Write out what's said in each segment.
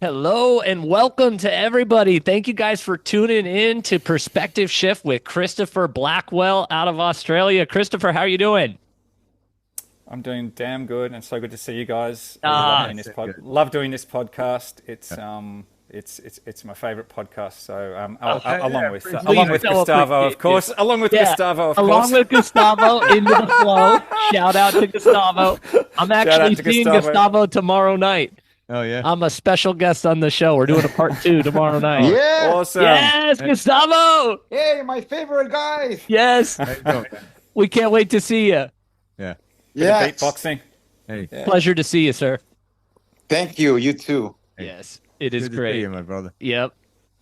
Hello and welcome to everybody. Thank you guys for tuning in to Perspective Shift with Christopher Blackwell out of Australia. Christopher, how are you doing? I'm doing damn good, and so good to see you guys. I love Ah, doing this So good. love doing this podcast. Yeah. It's my favorite podcast. So okay. Yeah, appreciate We along it. with so Gustavo, appreciate of you. course. Along with Yeah, Gustavo, of along course. with Gustavo into the flow. Shout out to Gustavo. I'm Shout actually out to seeing Gustavo. Gustavo tomorrow night. Oh yeah. I'm a special guest on the show. We're doing a part two tomorrow night. Oh, Yeah. Awesome. Yes, hey, Gustavo. Hey, my favorite guys. Yes, how you doing, man? we can't wait to see you. Yeah. Bit of Yes. beatboxing. Hey, Yeah. Pleasure to see you, sir. Thank you. You too. hey. Yes, it is Good to see great. you, my brother. Yep.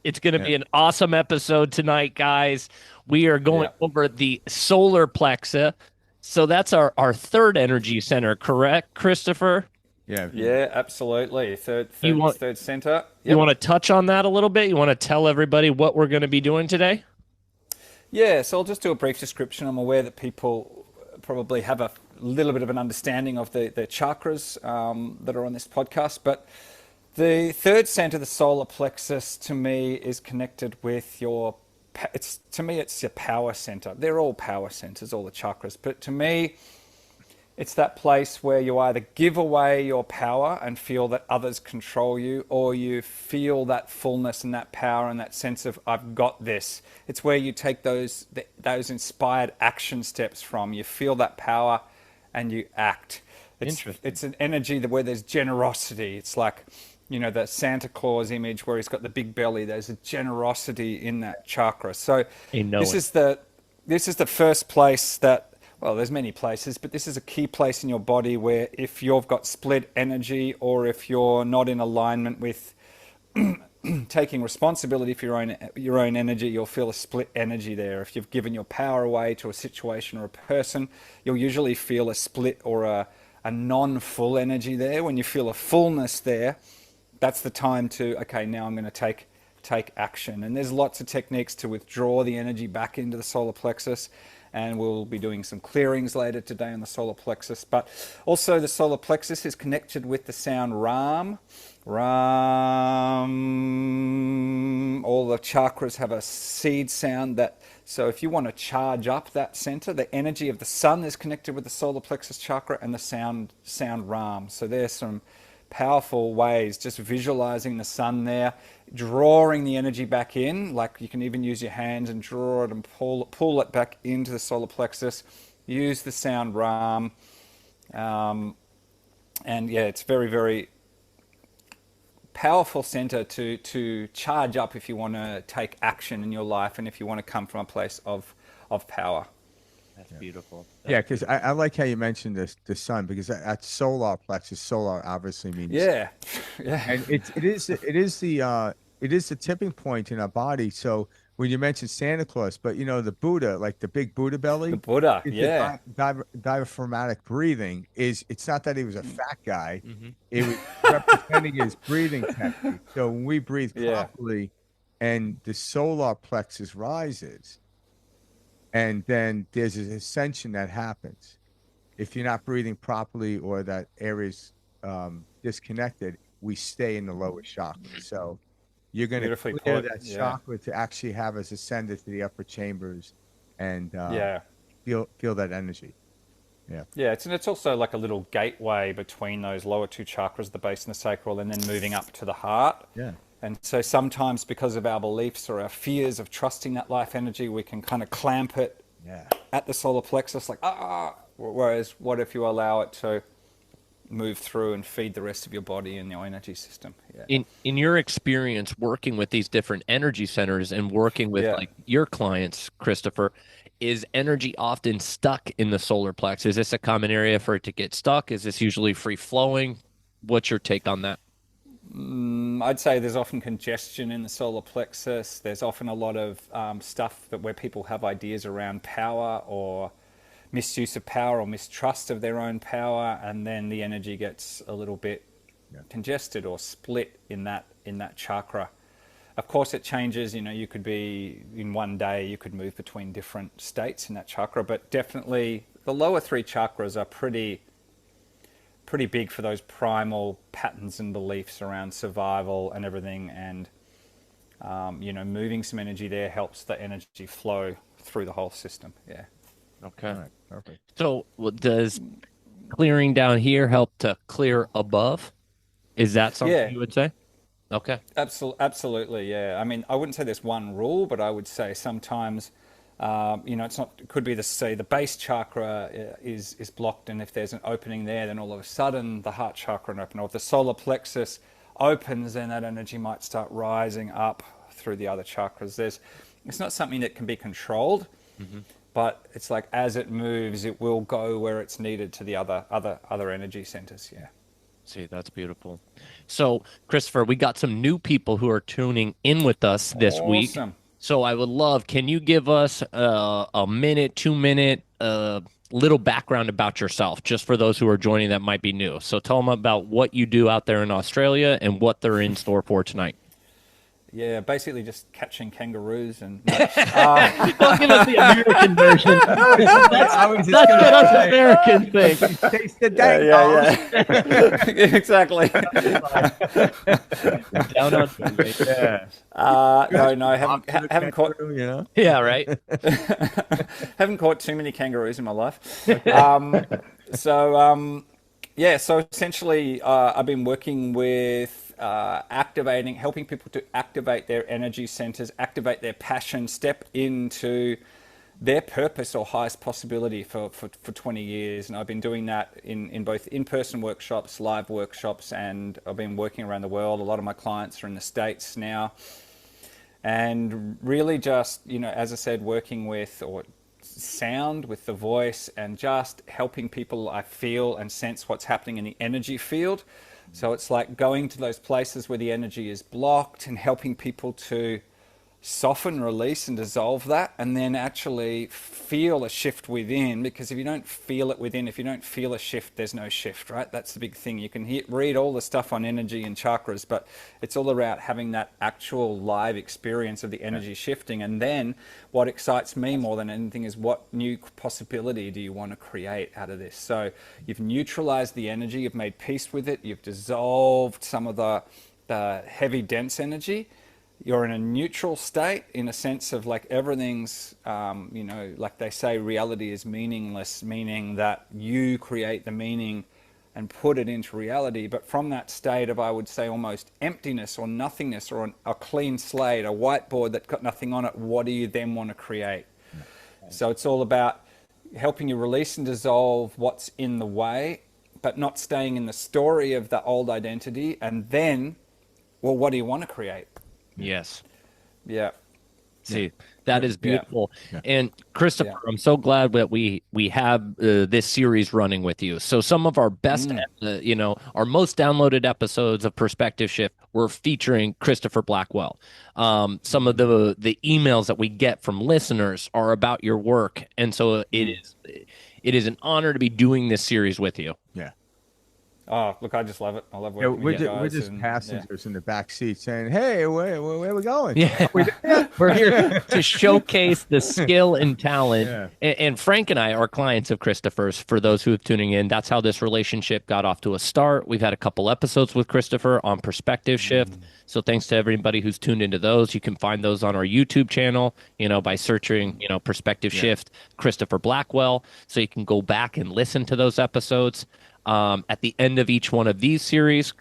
It's going to Yeah. be an awesome episode tonight, guys. We are going Yeah. over the solar plexus. So that's our third energy center, correct, Christopher? Yeah. Yeah, absolutely. Third, You third, want third center. you Yep. want to touch on that a little bit? You want to tell everybody what we're going to be doing today? Yeah, so I'll just do a brief description. I'm aware that people probably have a little bit of an understanding of the chakras that are on this podcast, but the third center, the solar plexus, to me is connected with your. It's to me, it's your power center. They're all power centers, all the chakras, but to me, it's that place where you either give away your power and feel that others control you, or you feel that fullness and that power and that sense of I've got this. It's where you take those inspired action steps from. You feel that power, and you act. Interesting. It's an energy where there's generosity. It's like, the Santa Claus image where he's got the big belly. There's a generosity in that chakra. So I know this it. is the this is the first place that, well, there's many places, but this is a key place in your body where if you've got split energy, or if you're not in alignment with taking responsibility for your own energy, you'll feel a split energy there. If you've given your power away to a situation or a person, you'll usually feel a split or a non-full energy there. When you feel a fullness there, that's the time to, okay, now I'm going to take action. And there's lots of techniques to withdraw the energy back into the solar plexus, and we'll be doing some clearings later today on the solar plexus. But also the solar plexus is connected with the sound Ram. Ram. All the chakras have a seed sound that, so if you want to charge up that center, the energy of the sun is connected with the solar plexus chakra, and the sound Ram. So there's some powerful ways, just visualizing the sun there, drawing the energy back in. Like, you can even use your hands and draw it and pull it back into the solar plexus. Use the sound Ram. And yeah, it's very, very powerful center to charge up if you want to take action in your life, and if you want to come from a place of power. That's beautiful. Yeah, because I like how you mentioned the sun, because that solar plexus, solar obviously means, Yeah, yeah, and it is the tipping point in our body. So when you mentioned Santa Claus, but the Buddha, like the big Buddha the belly, Buddha. is the Yeah, diaphragmatic breathing. It's not that he was a fat guy; Mhm. it was representing his breathing technique. So when we breathe yeah, properly, and the solar plexus rises, and then there's an ascension that happens. If you're not breathing properly, or that area's disconnected, we stay in the lower chakra. So you're going to beautifully clear put. that Yeah, chakra to actually have us ascended to the upper chambers, and yeah. feel that energy. Yeah. Yeah, it's also like a little gateway between those lower two chakras, the base and the sacral, and then moving up to the heart. Yeah. And so sometimes, because of our beliefs or our fears of trusting that life energy, we can kind of clamp it Yeah. at the solar plexus, like, ah. Whereas, what if you allow it to move through and feed the rest of your body and your energy system? Yeah. In your experience working with these different energy centers and working with Yeah. like your clients, Christopher, is energy often stuck in the solar plex? Is this a common area for it to get stuck? Is this usually free flowing? What's your take on that? I'd say there's often congestion in the solar plexus. There's often a lot of stuff where people have ideas around power, or misuse of power, or mistrust of their own power, and then the energy gets a little bit Yeah. congested or split in that chakra. Of course, it changes. You could be in one day, you could move between different states in that chakra, but definitely the lower three chakras are pretty big for those primal patterns and beliefs around survival and everything. And, moving some energy there helps the energy flow through the whole system. Yeah. Okay. All right, perfect. So does clearing down here help to clear above? Is that something Yeah. you would say? Okay. Absolutely, yeah. I mean, I wouldn't say there's one rule, but I would say sometimes, it's not. It could be the base chakra is blocked, and if there's an opening there, then all of a sudden the heart chakra will open. Or if the solar plexus opens, then that energy might start rising up through the other chakras. It's not something that can be controlled, but it's like as it moves, it will go where it's needed to the other energy centers. Yeah. See, that's beautiful. So, Christopher, we got some new people who are tuning in with us this week. Awesome. So I would love, can you give us a minute, 2 minute, little background about yourself, just for those who are joining that might be new. So tell them about what you do out there in Australia and what they're in store for tonight. Yeah, basically just catching kangaroos and. Don't give us the American version. That's what us Americans think. Taste the dang Yeah. Exactly. Down on haven't caught. Yeah, right. Haven't caught too many kangaroos in my life. So essentially, I've been working with helping people to activate their energy centers, activate their passion, step into their purpose or highest possibility for 20 years. And I've been doing that in both in-person workshops, live workshops, and I've been working around the world. A lot of my clients are in the States now. And really just, as I said, working with sound, with the voice, and just helping people, I feel and sense what's happening in the energy field. So it's like going to those places where the energy is blocked and helping people to soften, release, and dissolve that, and then actually feel a shift within. Because if you don't feel it within, if you don't feel a shift, there's no shift, right? That's the big thing. You can read all the stuff on energy and chakras, but it's all about having that actual live experience of the energy shifting. And then what excites me more than anything is what new possibility do you want to create out of this? So you've neutralized the energy, you've made peace with it, you've dissolved some of the heavy, dense energy. You're in a neutral state, in a sense of like everything's, like they say, reality is meaningless, meaning that you create the meaning and put it into reality. But from that state of, I would say, almost emptiness or nothingness, or a clean slate, a whiteboard that's got nothing on it, what do you then want to create? So it's all about helping you release and dissolve what's in the way, but not staying in the story of the old identity. And then, well, what do you want to create? Yes. Yeah. See, that is beautiful. Yeah. And Christopher, I'm so glad that we have this series running with you. So some of our best, our most downloaded episodes of Perspective Shift were featuring Christopher Blackwell. Some of the emails that we get from listeners are about your work, and so it is an honor to be doing this series with you. Yeah. Oh, look, I just love it. I love working with you guys. We're just passengers in the back seat saying, hey, where are we going? Yeah. We're here to showcase the skill and talent. Yeah. And Frank and I are clients of Christopher's. For those who are tuning in, that's how this relationship got off to a start. We've had a couple episodes with Christopher on Perspective Shift. So thanks to everybody who's tuned into those. You can find those on our YouTube channel, by searching, Perspective Shift, Christopher Blackwell. So you can go back and listen to those episodes. At the end of each one of these series,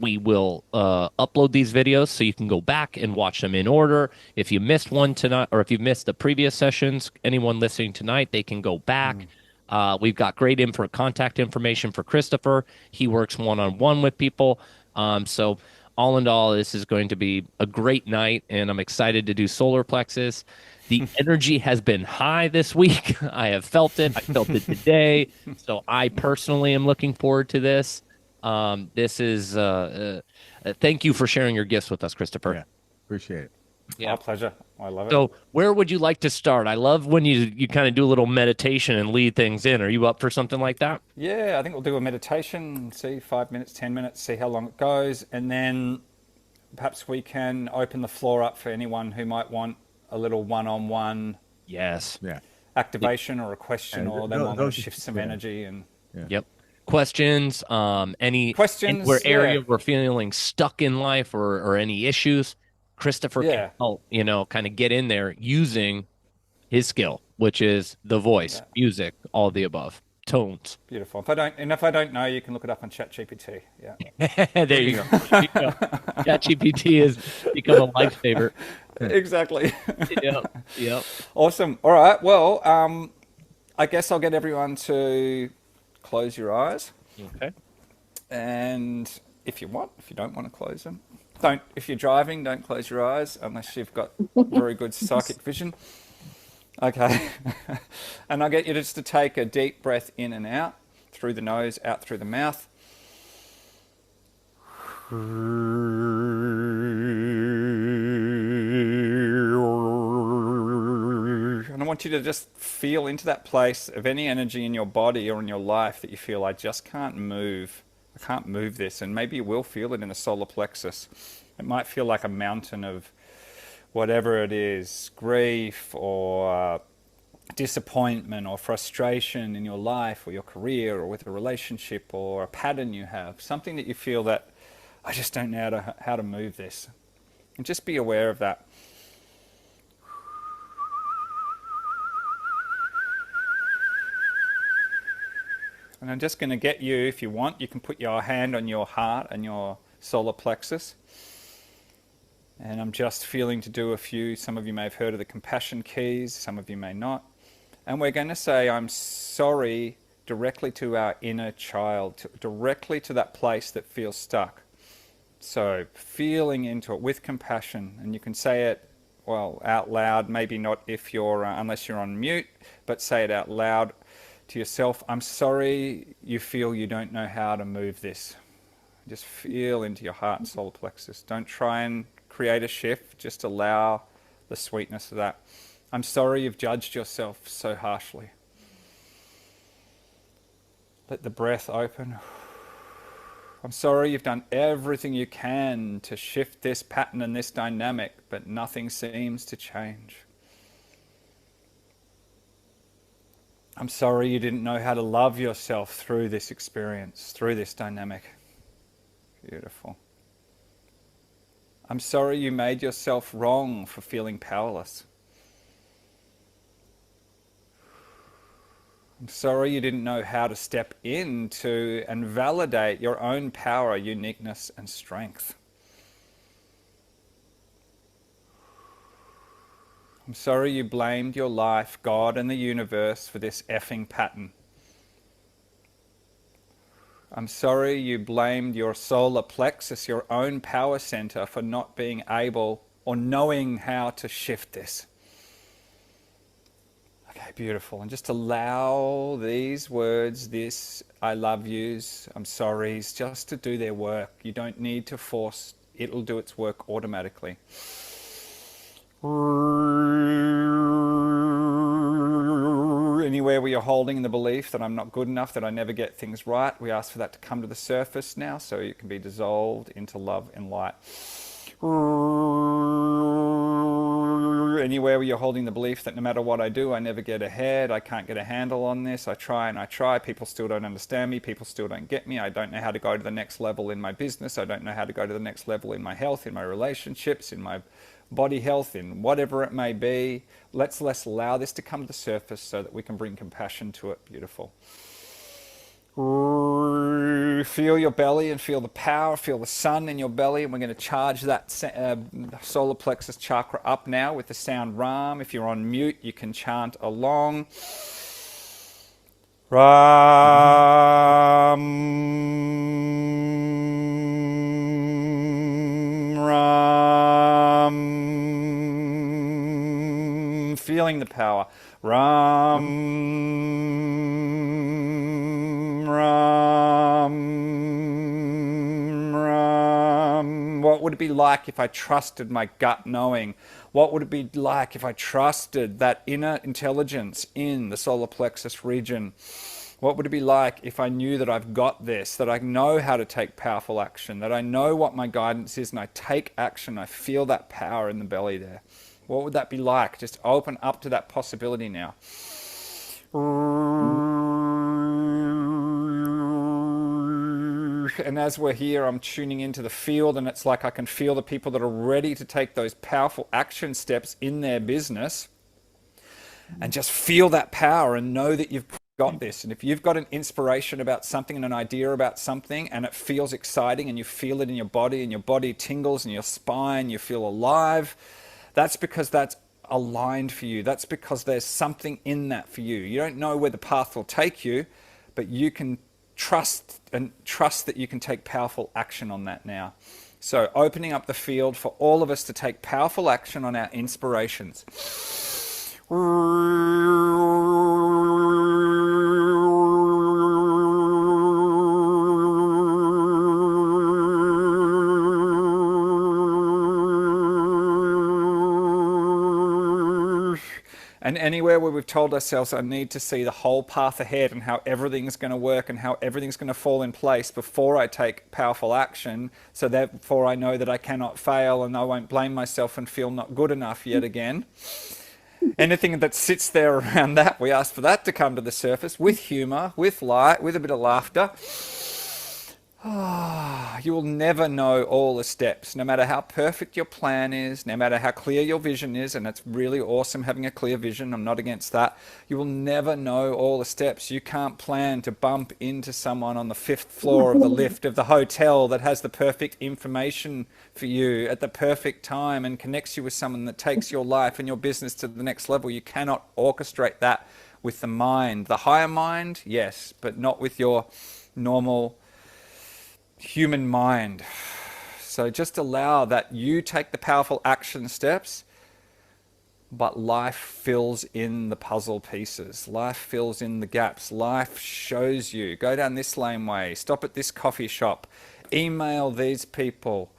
we will upload these videos so you can go back and watch them in order. If you missed one tonight, or if you missed the previous sessions, anyone listening tonight, they can go back. We've got great contact information for Christopher. He works one-on-one with people. So all in all, this is going to be a great night, and I'm excited to do solar plexus. The energy has been high this week. I have felt it. I felt it today. So I personally am looking forward to this. This is thank you for sharing your gifts with us, Christopher. Yeah, appreciate it. Yeah, my pleasure. I love it. So where would you like to start? I love when you kind of do a little meditation and lead things in. Are you up for something like that? Yeah, I think we'll do a meditation, see 5 minutes, 10 minutes, see how long it goes. And then perhaps we can open the floor up for anyone who might want a little one-on-one yes, activation or a question, or they want to shift some energy. And Yep. questions, anywhere Questions? area Yeah. we're feeling stuck in life or any issues, Christopher can Yeah. help, kind of get in there using his skill, which is the voice, Yeah. music, all the above, tones. Beautiful. If I don't know, you can look it up on ChatGPT. Yeah. There you go. There you go. ChatGPT has become a lifesaver. Exactly. Yep. Yep. Awesome. All right. Well, I guess I'll get everyone to close your eyes. Okay. And if you want, if you don't want to close them, don't. If you're driving, don't close your eyes unless you've got very good psychic vision. Okay. And I'll get you just to take a deep breath in and out through the nose, out through the mouth. And I want you to just feel into that place of any energy in your body or in your life that you feel, I just can't move. I can't move this. And maybe you will feel it in the solar plexus. It might feel like a mountain of whatever it is, grief or disappointment or frustration in your life or your career or with a relationship or a pattern you have. Something that you feel that, I just don't know how to move this. And just be aware of that. And I'm just going to get you, if you want, you can put your hand on your heart and your solar plexus. And I'm just feeling to do a few. Some of you may have heard of the compassion keys, some of you may not. And we're going to say, I'm sorry, directly to our inner child, directly to that place that feels stuck. So feeling into it with compassion. And you can say it, well, out loud, maybe not if you're, unless you're on mute, but say it out loud to yourself. I'm sorry you feel you don't know how to move this. Just feel into your heart and solar plexus. Don't try and create a shift, just allow the sweetness of that. I'm sorry you've judged yourself so harshly. Let the breath open. I'm sorry you've done everything you can to shift this pattern and this dynamic, but nothing seems to change. I'm sorry you didn't know how to love yourself through this experience, through this dynamic. Beautiful. I'm sorry you made yourself wrong for feeling powerless. I'm sorry you didn't know how to step into and validate your own power, uniqueness, and strength. I'm sorry you blamed your life, God, and the universe for this effing pattern. I'm sorry you blamed your solar plexus, your own power center, for not being able or knowing how to shift this. Okay, beautiful. And just allow these words, this I love yous, I'm sorry's, just to do their work. You don't need to force, it'll do its work automatically. Anywhere where you're holding the belief that I'm not good enough, that I never get things right, we ask for that to come to the surface now so it can be dissolved into love and light. Anywhere where you're holding the belief that no matter what I do, I never get ahead, I can't get a handle on this, I try and I try, people still don't understand me, people still don't get me, I don't know how to go to the next level in my business, I don't know how to go to the next level in my health, in my relationships, in my body health, in whatever it may be. Let's allow this to come to the surface so that we can bring compassion to it. Beautiful. Feel your belly and feel the power, feel the sun in your belly, and we're going to charge that solar plexus chakra up now with the sound Ram. If you're on mute, you can chant along. Ram, Ram, feeling the power. Ram, Ram, Ram. What would it be like if I trusted my gut knowing? What would it be like if I trusted that inner intelligence in the solar plexus region? What would it be like if I knew that I've got this, that I know how to take powerful action, that I know what my guidance is and I take action, I feel that power in the belly there? What would that be like? Just open up to that possibility now. And as we're here, I'm tuning into the field, and it's like I can feel the people that are ready to take those powerful action steps in their business, and just feel that power and know that you've got this. And if you've got an inspiration about something and an idea about something, and it feels exciting, and you feel it in your body, and your body tingles, and your spine, you feel alive, that's because that's aligned for you. That's because there's something in that for you. You don't know where the path will take you, but you can trust that you can take powerful action on that now. So opening up the field for all of us to take powerful action on our inspirations. And anywhere where we've told ourselves, I need to see the whole path ahead and how everything's going to work and how everything's going to fall in place before I take powerful action, so therefore I know that I cannot fail and I won't blame myself and feel not good enough yet again. Anything that sits there around that, we ask for that to come to the surface with humor, with light, with a bit of laughter. You will never know all the steps, no matter how perfect your plan is, no matter how clear your vision is, and it's really awesome having a clear vision, I'm not against that. You will never know all the steps. You can't plan to bump into someone on the 5th floor of the lift of the hotel that has the perfect information for you at the perfect time and connects you with someone that takes your life and your business to the next level. You cannot orchestrate that with the mind. The higher mind, yes, but not with your normal human mind. So just allow that you take the powerful action steps, but life fills in the puzzle pieces. Life fills in the gaps. Life shows you, go down this laneway, stop at this coffee shop, email these people.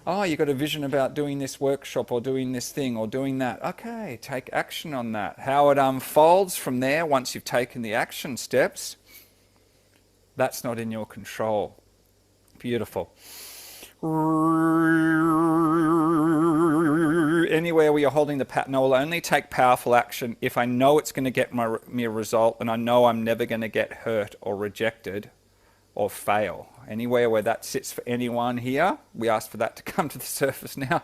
Oh, you got a vision about doing this workshop or doing this thing or doing that. Okay, take action on that. How it unfolds from there once you've taken the action steps, that's not in your control. Beautiful. Anywhere where you're holding the pattern, I will only take powerful action if I know it's going to get me a result and I know I'm never going to get hurt or rejected or fail. Anywhere where that sits for anyone here, we ask for that to come to the surface now,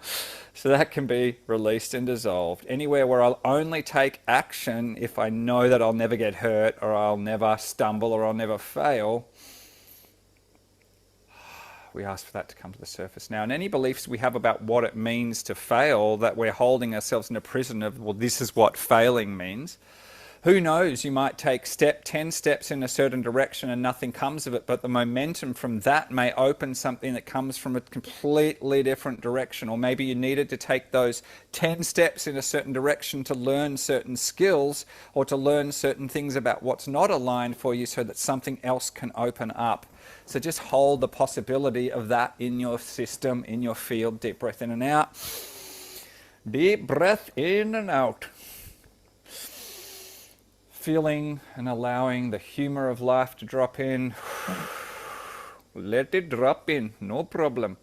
so that can be released and dissolved. Anywhere where I'll only take action if I know that I'll never get hurt or I'll never stumble or I'll never fail, we ask for that to come to the surface now. And any beliefs we have about what it means to fail, that we're holding ourselves in a prison of, well, this is what failing means. Who knows, you might take 10 steps in a certain direction and nothing comes of it, but the momentum from that may open something that comes from a completely different direction. Or maybe you needed to take those 10 steps in a certain direction to learn certain skills or to learn certain things about what's not aligned for you so that something else can open up. So just hold the possibility of that in your system, in your field. Deep breath in and out. Deep breath in and out. Feeling and allowing the humor of life to drop in. Let it drop in, no problem.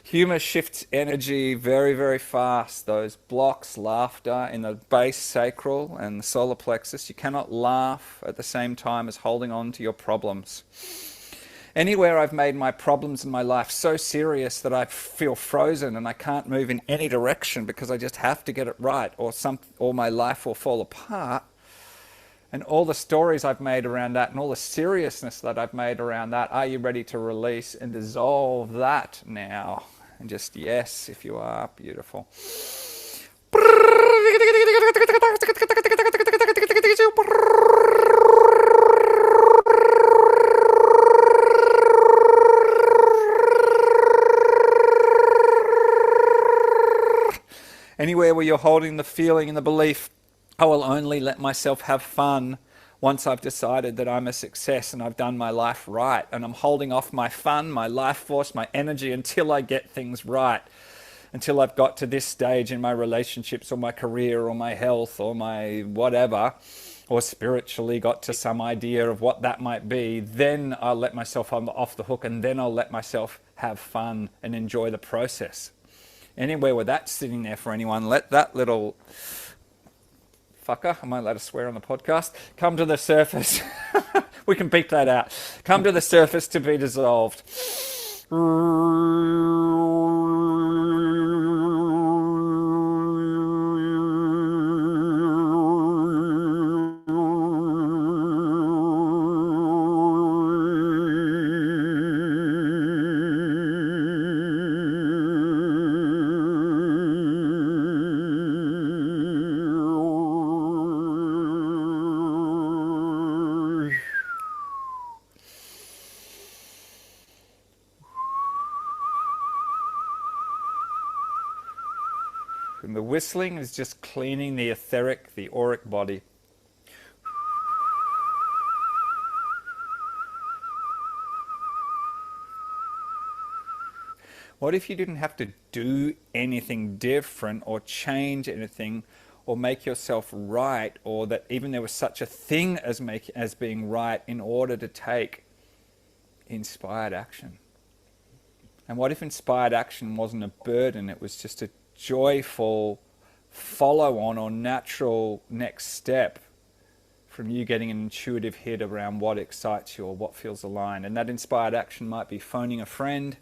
Humor shifts energy very, very fast. Those blocks, laughter in the base sacral and the solar plexus. You cannot laugh at the same time as holding on to your problems. Anywhere I've made my problems in my life so serious that I feel frozen and I can't move in any direction because I just have to get it right, or my life will fall apart. And all the stories I've made around that and all the seriousness that I've made around that, are you ready to release and dissolve that now? And just yes, if you are. Beautiful. Anywhere where you're holding the feeling and the belief, I will only let myself have fun once I've decided that I'm a success and I've done my life right, and I'm holding off my fun, my life force, my energy until I get things right, until I've got to this stage in my relationships or my career or my health or my whatever, or spiritually got to some idea of what that might be, then I'll let myself off the hook, and then I'll let myself have fun and enjoy the process. Anywhere where that's sitting there for anyone, let that little fucker, am I allowed to swear on the podcast? Come to the surface. We can beep that out. Come to the surface to be dissolved. And the whistling is just cleaning the etheric, the auric body. What if you didn't have to do anything different or change anything or make yourself right, or that even there was such a thing as being right in order to take inspired action? And what if inspired action wasn't a burden, it was just a joyful follow-on or natural next step from you getting an intuitive hit around what excites you or what feels aligned? And that inspired action might be phoning a friend,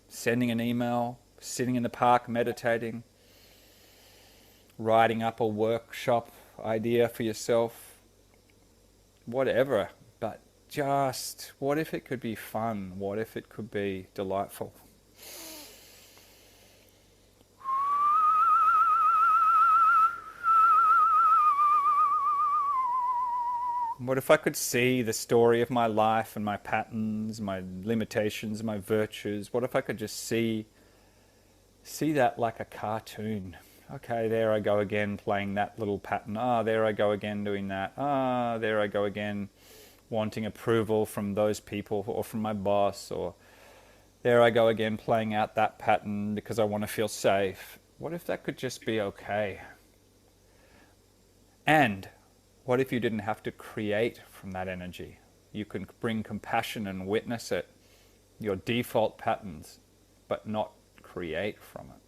sending an email, sitting in the park meditating, writing up a workshop idea for yourself, whatever. But just, what if it could be fun? What if it could be delightful? What if I could see the story of my life and my patterns, my limitations, my virtues? What if I could just see that like a cartoon? Okay, there I go again playing that little pattern. Ah, there I go again doing that. Ah, there I go again wanting approval from those people or from my boss. Or there I go again playing out that pattern because I want to feel safe. What if that could just be okay? And what if you didn't have to create from that energy? You can bring compassion and witness it, your default patterns, but not create from it.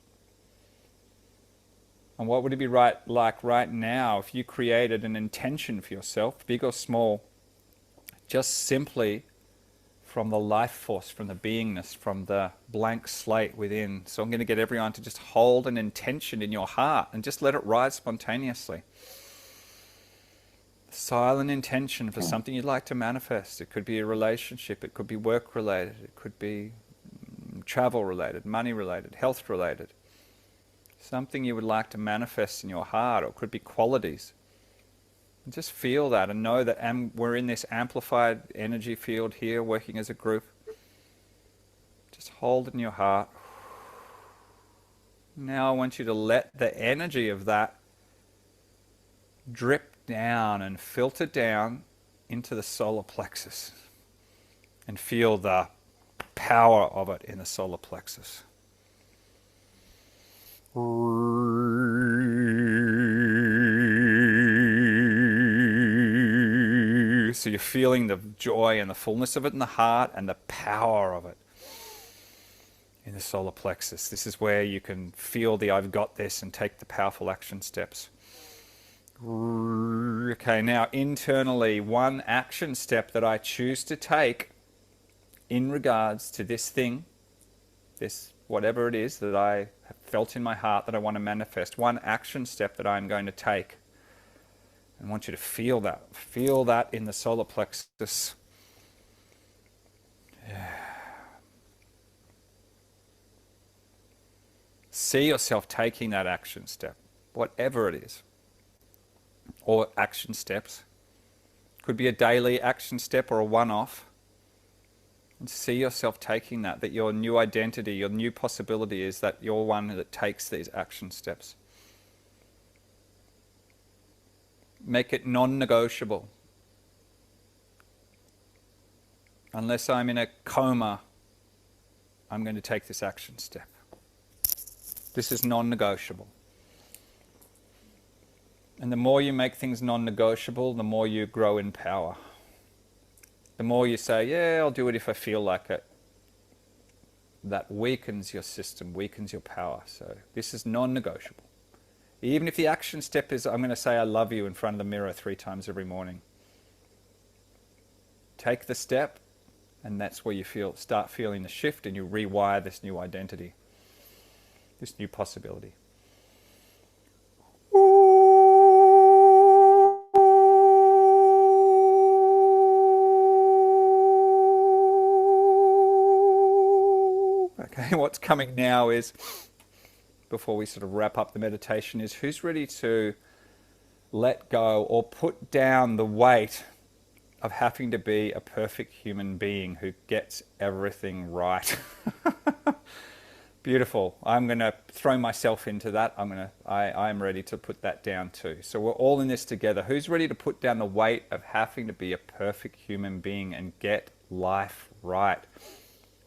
And what would it be like right now if you created an intention for yourself, big or small, just simply from the life force, from the beingness, from the blank slate within? So I'm going to get everyone to just hold an intention in your heart and just let it rise spontaneously. Silent intention for something you'd like to manifest. It could be a relationship, it could be work related, it could be travel related, money related, health related. Something you would like to manifest in your heart, or it could be qualities. And just feel that and know that we're in this amplified energy field here, working as a group. Just hold it in your heart. Now I want you to let the energy of that drip down and filter down into the solar plexus and feel the power of it in the solar plexus. So you're feeling the joy and the fullness of it in the heart and the power of it in the solar plexus. This is where you can feel the I've got this and take the powerful action steps. Okay, now internally, one action step that I choose to take in regards to this thing, this whatever it is that I have felt in my heart that I want to manifest, one action step that I'm going to take. I want you to feel that in the solar plexus. Yeah. See yourself taking that action step, whatever it is. Or action steps. Could be a daily action step or a one-off. And see yourself taking that your new identity, your new possibility is that you're one that takes these action steps. Make it non-negotiable. Unless I'm in a coma, I'm going to take this action step. This is non-negotiable. And the more you make things non-negotiable, the more you grow in power. The more you say, yeah, I'll do it if I feel like it, that weakens your system, weakens your power. So this is non-negotiable. Even if the action step is, I'm going to say I love you in front of the mirror 3 times every morning. Take the step, and that's where you start feeling the shift, and you rewire this new identity, this new possibility. Okay, what's coming now is, before we sort of wrap up the meditation, is who's ready to let go or put down the weight of having to be a perfect human being who gets everything right. Beautiful. I'm going to throw myself into that. I'm ready to put that down too. So we're all in this together. Who's ready to put down the weight of having to be a perfect human being and get life right?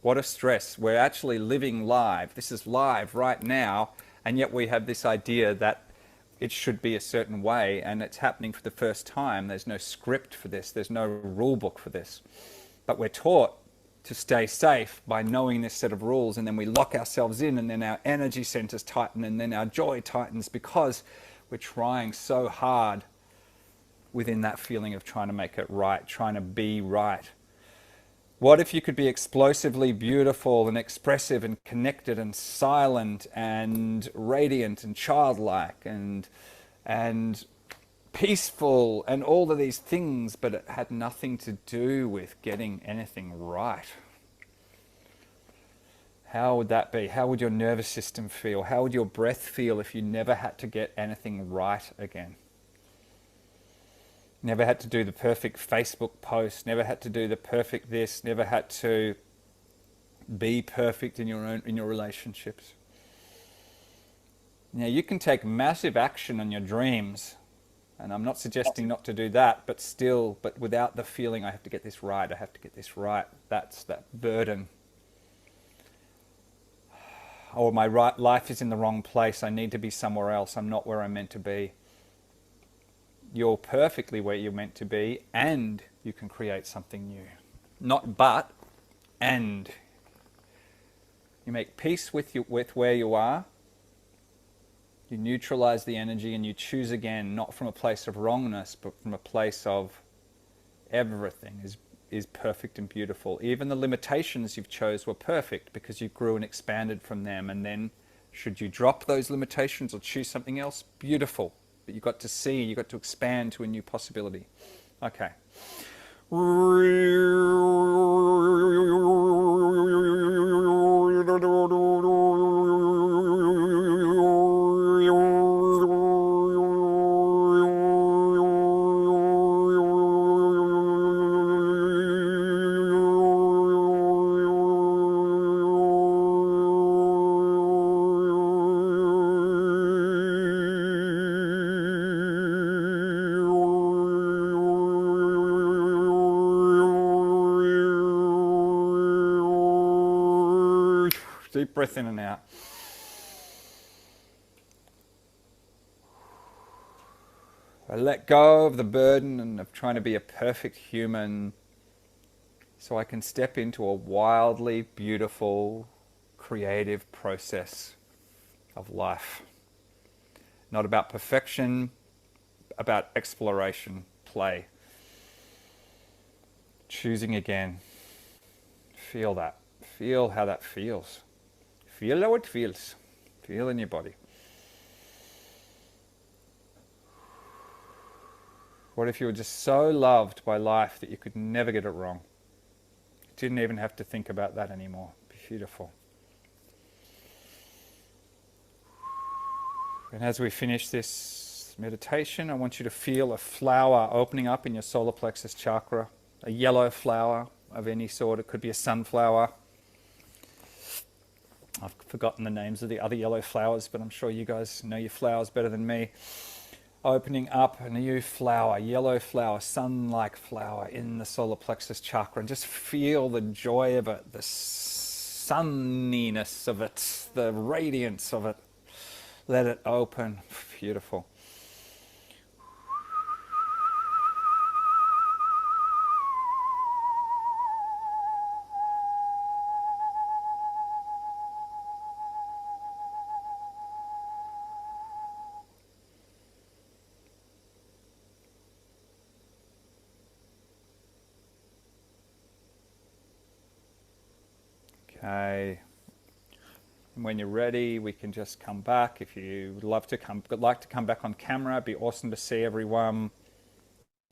What a stress. We're actually living live. This is live right now, and yet we have this idea that it should be a certain way, and it's happening for the first time. There's no script for this. There's no rule book for this. But we're taught to stay safe by knowing this set of rules, and then we lock ourselves in, and then our energy centers tighten, and then our joy tightens because we're trying so hard within that feeling of trying to make it right, trying to be right. What if you could be explosively beautiful and expressive and connected and silent and radiant and childlike and peaceful and all of these things, but it had nothing to do with getting anything right? How would that be? How would your nervous system feel? How would your breath feel if you never had to get anything right again? Never had to do the perfect Facebook post, never had to do the perfect this, never had to be perfect in your relationships. Now you can take massive action on your dreams, and I'm not suggesting not to do that, but without the feeling I have to get this right, I have to get this right. That's that burden. Or my life is in the wrong place, I need to be somewhere else, I'm not where I'm meant to be. You're perfectly where you're meant to be, and you can create something new. Not but, and. You make peace with where you are. You neutralize the energy, and you choose again, not from a place of wrongness, but from a place of everything is perfect and beautiful. Even the limitations you've chose were perfect because you grew and expanded from them. And then, should you drop those limitations or choose something else, beautiful. But you got to see, you got to expand to a new possibility. Okay. Deep breath in and out. I let go of the burden of trying to be a perfect human so I can step into a wildly beautiful, creative process of life. Not about perfection, about exploration, play. Choosing again. Feel that. Feel how that feels. Feel how it feels. Feel in your body. What if you were just so loved by life that you could never get it wrong? You didn't even have to think about that anymore. Beautiful. And as we finish this meditation, I want you to feel a flower opening up in your solar plexus chakra. A yellow flower of any sort. It could be a sunflower. I've forgotten the names of the other yellow flowers, but I'm sure you guys know your flowers better than me. Opening up a new flower, yellow flower, sun-like flower in the solar plexus chakra, and just feel the joy of it, the sunniness of it, the radiance of it. Let it open. Beautiful. Okay. And when you're ready, we can just come back. If you would like to come back on camera, it'd be awesome to see everyone.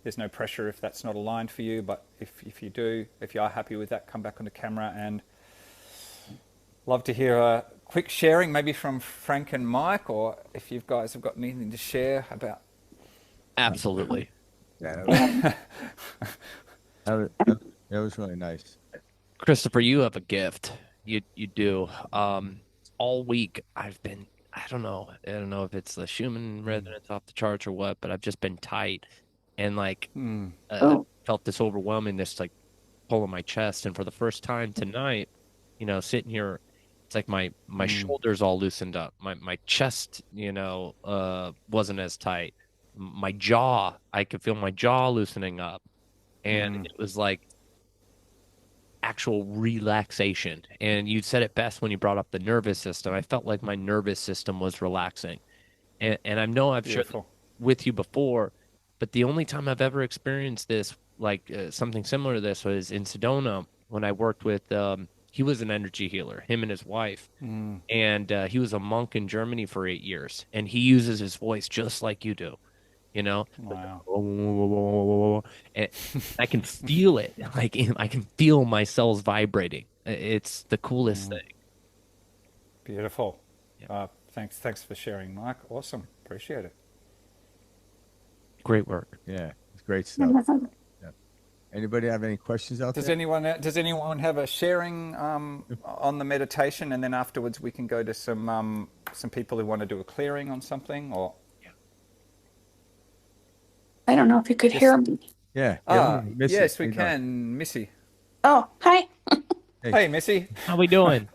There's no pressure if that's not aligned for you, but if you are happy with that, come back onto camera. And love to hear a quick sharing, maybe from Frank and Mike, or if you guys have got anything to share about. Absolutely. Yeah, that was really nice. Christopher, you have a gift. You do. All week I've been, I don't know if it's the Schumann resonance off the charts or what, but I've just been tight and like felt this overwhelmingness like pull in my chest. And for the first time tonight, sitting here, it's like my shoulders all loosened up. My chest, wasn't as tight. My jaw, I could feel my jaw loosening up. And it was like actual relaxation. And you said it best when you brought up the nervous system. I felt like my nervous system was relaxing. And I know I've shared with you before, but the only time I've ever experienced this, like something similar to this, was in Sedona when I worked with, he was an energy healer, him and his wife. And he was a monk in Germany for 8 years. And he uses his voice just like you do. Wow. And I can feel it. Like I can feel my cells vibrating. It's the coolest thing. Beautiful. Yeah. Thanks for sharing, Mike. Awesome. Appreciate it. Great work. Yeah, it's great stuff. Yeah. Anybody have any questions out there? Does anyone have a sharing on the meditation, and then afterwards we can go to some people who want to do a clearing on something, or. I don't know if you could hear me. Yeah. Yes, we can. Missy. Oh, hi. Hey, Missy. How we doing?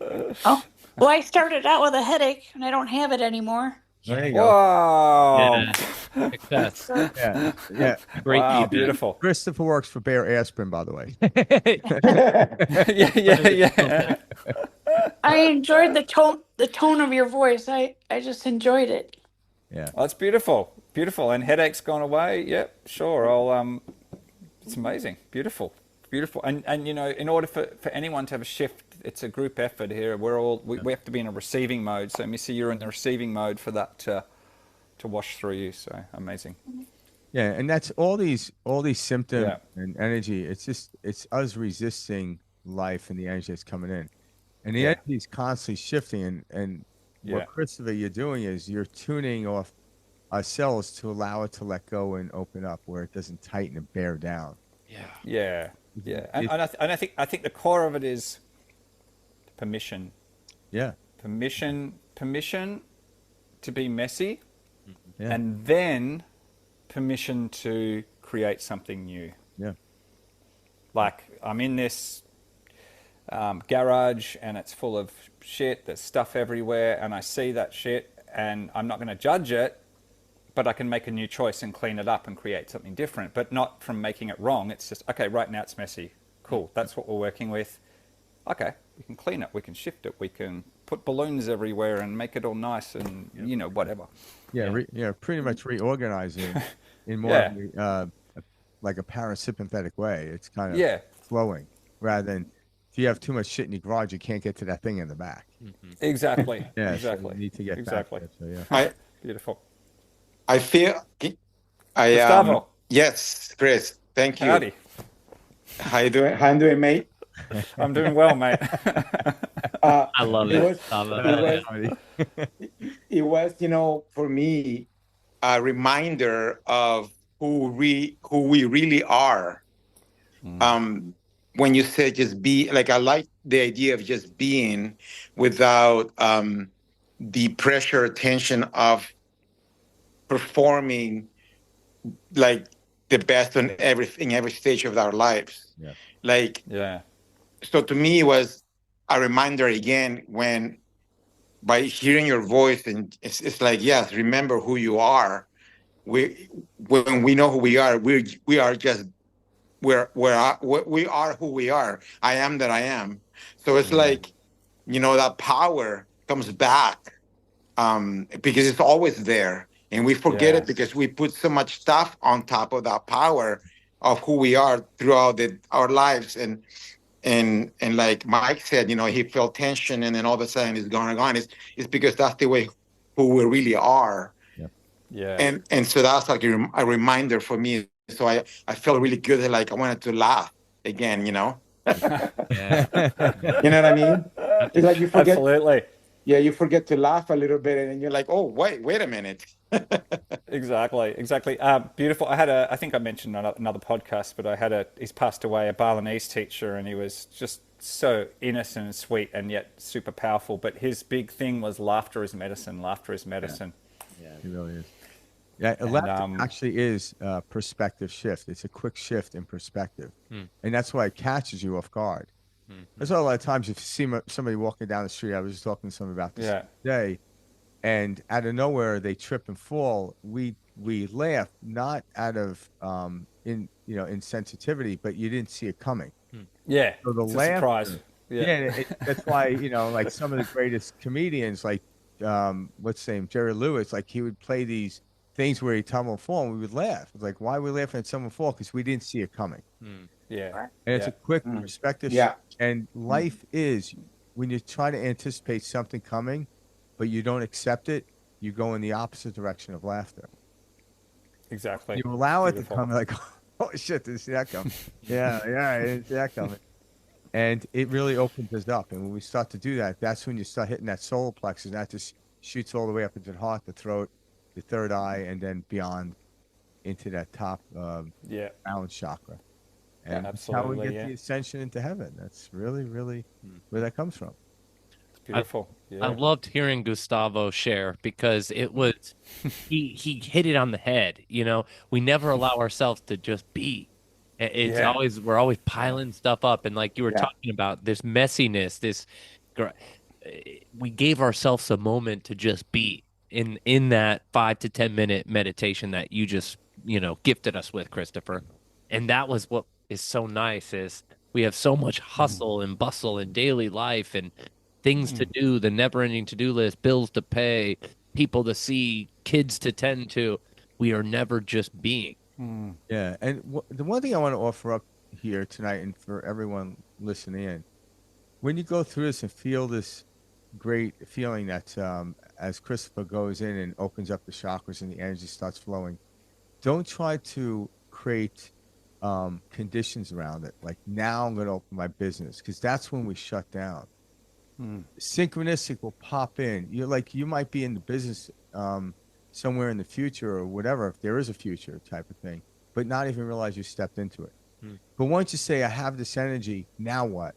Oh, well, I started out with a headache, and I don't have it anymore. There you go. Whoa. Yeah. Success. Yeah. Great. Wow, beautiful. Christopher works for Bayer Aspirin, by the way. Yeah. I enjoyed the tone of your voice. I just enjoyed it. Yeah. Oh, that's beautiful. Beautiful. And headache's gone away. Yep, sure. It's amazing. Beautiful. And in order for anyone to have a shift, it's a group effort here. We have to be in a receiving mode. So Missy, you're in the receiving mode for that to wash through you. So amazing. Yeah, and that's all these symptoms and energy. It's us resisting life and the energy that's coming in. And the energy is constantly shifting, and what Christopher you're doing is you're tuning off our cells to allow it to let go and open up where it doesn't tighten and bear down. Yeah. And I think the core of it is permission. Yeah. Permission to be messy, Yeah. and then permission to create something new. Yeah. Like I'm in this garage and it's full of shit. There's stuff everywhere, and I see that shit, and I'm not going to judge it, but I can make a new choice and clean it up and create something different, but not from making it wrong. It's just, okay, right now it's messy. Cool. That's what we're working with. Okay, we can clean it. We can shift it. We can put balloons everywhere and make it all nice and, whatever. Yeah. Pretty much reorganizing in more like a parasympathetic way. It's kind of flowing rather than if you have too much shit in your garage, you can't get to that thing in the back. Exactly. So you need to get back there, so Beautiful. I feel Gustavo. Yes, Chris. Thank you. Howdy. How you doing, mate? I'm doing well, mate. I love it. It was, for me, a reminder of who we really are. When you say just be, like, I like the idea of just being without the pressure, tension of performing like the best on every stage of our lives. So to me it was a reminder again when by hearing your voice, and it's like, yes, remember who you are. When we know who we are, we are who we are. I am that I am. So it's like, that power comes back because it's always there. And we forget it because we put so much stuff on top of that power of who we are throughout our lives. And And like Mike said, he felt tension, and then all of a sudden it's gone. It's because that's the way who we really are. Yeah. And so that's like a reminder for me. So I felt really good. Like I wanted to laugh again. Yeah. You know what I mean? It's like you forget. Absolutely. Yeah, you forget to laugh a little bit, and then you're like, oh, wait a minute. Exactly. Beautiful. I think I mentioned on another podcast, but he's passed away, a Balinese teacher, and he was just so innocent and sweet and yet super powerful. But his big thing was laughter is medicine. Laughter is medicine. Yeah, it really is. Yeah, And, laughter actually is a perspective shift. It's a quick shift in perspective. And that's why it catches you off guard. There's a lot of times if you see somebody walking down the street, I was just talking to somebody about this today, and out of nowhere they trip and fall. We laugh not out of insensitivity, but you didn't see it coming. Yeah. So the it's a laughter, surprise. yeah, that's why like some of the greatest comedians, like what's his name, Jerry Lewis, like he would play these things where he'd tumble and fall, and we would laugh. It's like, why are we laughing at someone fall? Because we didn't see it coming. Yeah. And it's a quick perspective. Yeah. And life is when you try to anticipate something coming, but you don't accept it, you go in the opposite direction of laughter. Exactly. You allow it to come, like, oh shit, didn't see that coming. yeah, I didn't see that coming. And it really opens us up. And when we start to do that, that's when you start hitting that solar plexus. And that just shoots all the way up into the heart, the throat, the third eye, and then beyond into that top balance chakra. And that's how we get the ascension into heaven. That's really, really where that comes from. It's beautiful. I loved hearing Gustavo share because it was he hit it on the head. We never allow ourselves to just be. It's we're always piling stuff up, and like you were talking about, this messiness, we gave ourselves a moment to just be in that 5 to 10 minute meditation that you just gifted us with, Christopher. And that was what is so nice, is we have so much hustle and bustle in daily life and things to do, the never-ending to-do list, bills to pay, people to see, kids to tend to. We are never just being. Yeah, and the one thing I want to offer up here tonight, and for everyone listening in, when you go through this and feel this great feeling that as Christopher goes in and opens up the chakras and the energy starts flowing, don't try to create conditions around it. Like, now I'm going to open my business, because that's when we shut down. Synchronistic will pop in. You might be in the business somewhere in the future or whatever, if there is a future type of thing, but not even realize you stepped into it. But once you say, I have this energy, now what?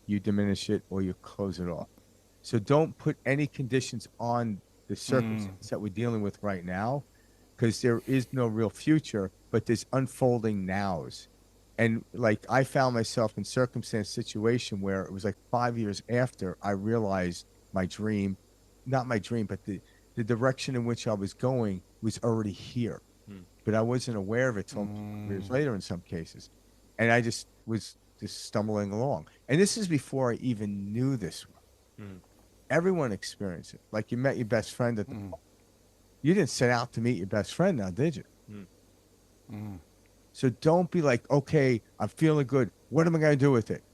You diminish it or you close it off. So don't put any conditions on the circumstance that we're dealing with right now, because there is no real future, but there's unfolding nows. And like, I found myself in situation where it was like 5 years after I realized my dream, not my dream, but the direction in which I was going was already here. But I wasn't aware of it till years later in some cases. And I just was just stumbling along. And this is before I even knew this one. Everyone experienced it. Like, you met your best friend at the you didn't set out to meet your best friend now, did you? So don't be like, okay, I'm feeling good. What am I going to do with it?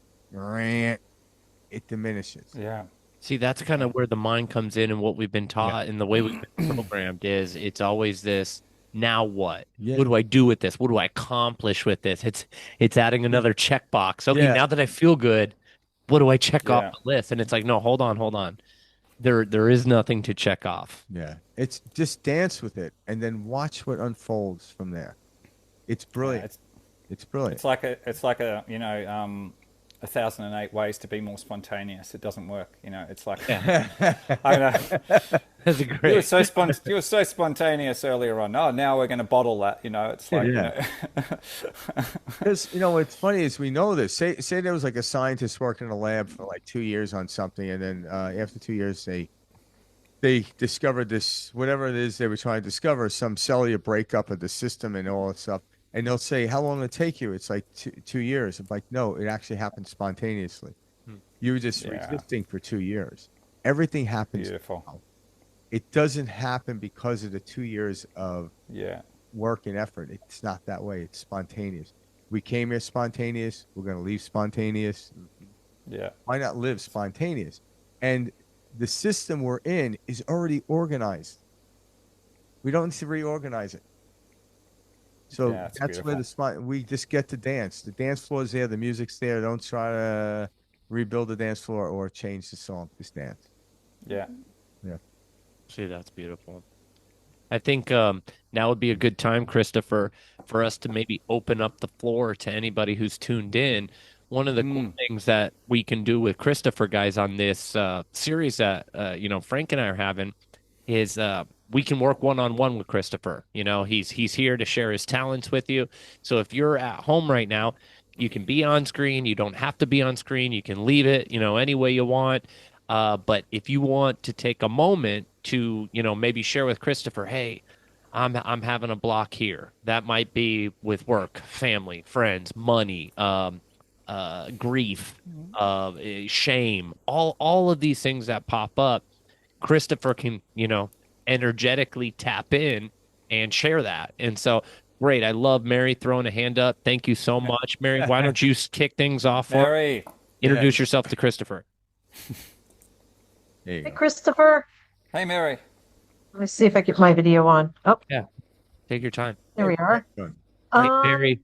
It diminishes. Yeah. See, that's kind of where the mind comes in, and what we've been taught and the way we've been programmed is it's always this, now what? Yeah. What do I do with this? What do I accomplish with this? It's adding another checkbox. Okay, now that I feel good, what do I check off the list? And it's like, no, hold on. There is nothing to check off. Yeah. It's just dance with it and then watch what unfolds from there. It's brilliant. It's brilliant. It's like a 1,008 ways to be more spontaneous. It doesn't work. It's like, I know. That's great. You were so spontaneous earlier on. Oh, now we're going to bottle that. It's like, Because, what's funny is we know this. Say there was like a scientist working in a lab for like 2 years on something. And then after 2 years, they discovered this, whatever it is they were trying to discover, some cellular breakup of the system and all that stuff. And they'll say, how long will it take you? It's like 2 years. I'm like, no, it actually happened spontaneously. You were just resisting for 2 years. Everything happens. Beautiful. Now. It doesn't happen because of the 2 years of work and effort. It's not that way. It's spontaneous. We came here spontaneous. We're going to leave spontaneous. Yeah. Why not live spontaneous? And the system we're in is already organized. We don't need to reorganize it. So Yeah, that's where we just get to dance. The dance floor is there. The music's there. Don't try to rebuild the dance floor or change the song. Just dance. Yeah. Yeah. See, that's beautiful. I think now would be a good time, Christopher, for us to maybe open up the floor to anybody who's tuned in. One of the cool things that we can do with Christopher, guys, on this series that Frank and I are having is we can work one-on-one with Christopher. He's here to share his talents with you. So if you're at home right now, you can be on screen. You don't have to be on screen. You can leave it, any way you want. But if you want to take a moment to, maybe share with Christopher, hey, I'm having a block here. That might be with work, family, friends, money, grief, shame, all of these things that pop up. Christopher can, energetically tap in and share that. And so, great. I love Mary throwing a hand up. Thank you so much, Mary. Why don't you kick things off for Mary? Introduce yourself to Christopher. There you Hey, go. Christopher. Hey, Mary. Let me see if I get my video on. Oh, Yeah. Take your time. there we are. Good. Hey, Mary.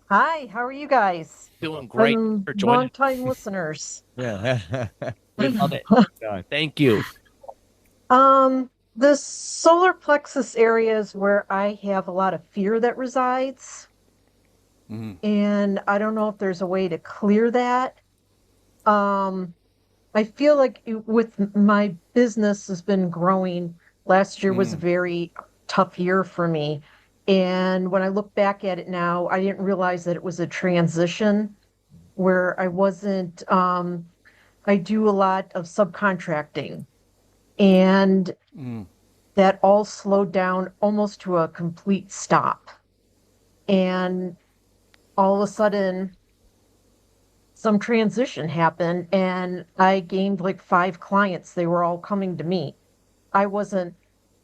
Hi, how are you guys? Doing great for joining. Long-time listeners. Yeah. We love it. Thank you. The solar plexus area is where I have a lot of fear that resides. And I don't know if there's a way to clear that. I feel like with my business has been growing. Last year was a very tough year for me. And when I look back at it now, I didn't realize that it was a transition where I wasn't, I do a lot of subcontracting. And that all slowed down almost to a complete stop. And all of a sudden, some transition happened and I gained like 5 clients. They were all coming to me. I wasn't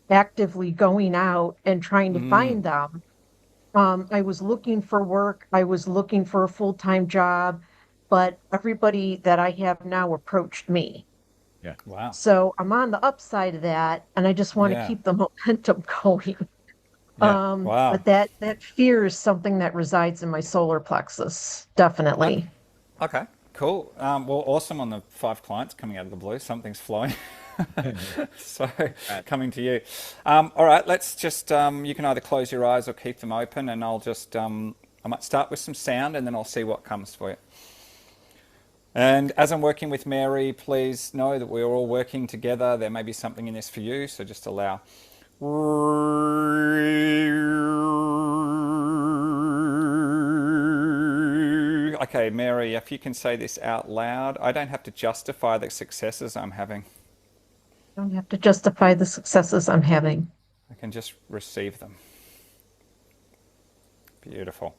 actively going out and trying to find them. I was looking for work. I was looking for a full-time job, but everybody that I have now approached me. Yeah. Wow. So I'm on the upside of that, and I just want to keep the momentum going. Wow. But that fear is something that resides in my solar plexus, definitely. Okay, cool. Well, awesome on the 5 clients coming out of the blue. Something's flowing. So, coming to you. All right, let's just, you can either close your eyes or keep them open, and I'll just, I might start with some sound, and then I'll see what comes for you. And as I'm working with Mary, please know that we're all working together. There may be something in this for you, so just allow. Okay, Mary, if you can say this out loud, I don't have to justify the successes I'm having. I don't have to justify the successes I'm having. I can just receive them. Beautiful.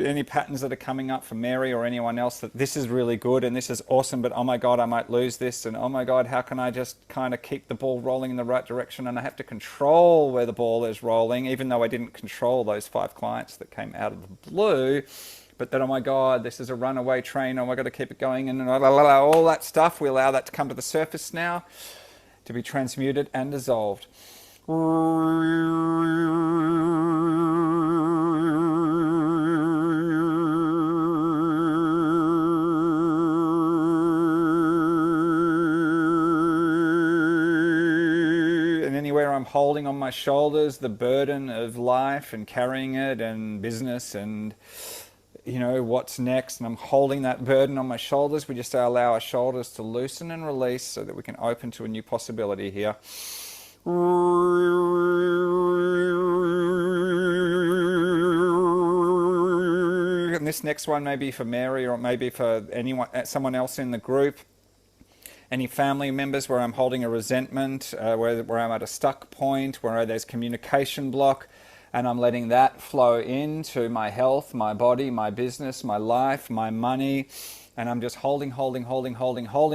Any patterns that are coming up for Mary or anyone else that this is really good and this is awesome, but oh my God, I might lose this, and oh my God, how can I just kind of keep the ball rolling in the right direction, and I have to control where the ball is rolling, even though I didn't control those 5 clients that came out of the blue. But then, oh my God, this is a runaway train, oh, I got to keep it going, and all that stuff, we allow that to come to the surface now, to be transmuted and dissolved. And anywhere I'm holding on my shoulders the burden of life and carrying it and business and what's next, and I'm holding that burden on my shoulders, we just allow our shoulders to loosen and release so that we can open to a new possibility here. And this next one may be for Mary, or it may be for someone else in the group. Any family members where I'm holding a resentment, where I'm at a stuck point, where there's communication block, and I'm letting that flow into my health, my body, my business, my life, my money, and I'm just holding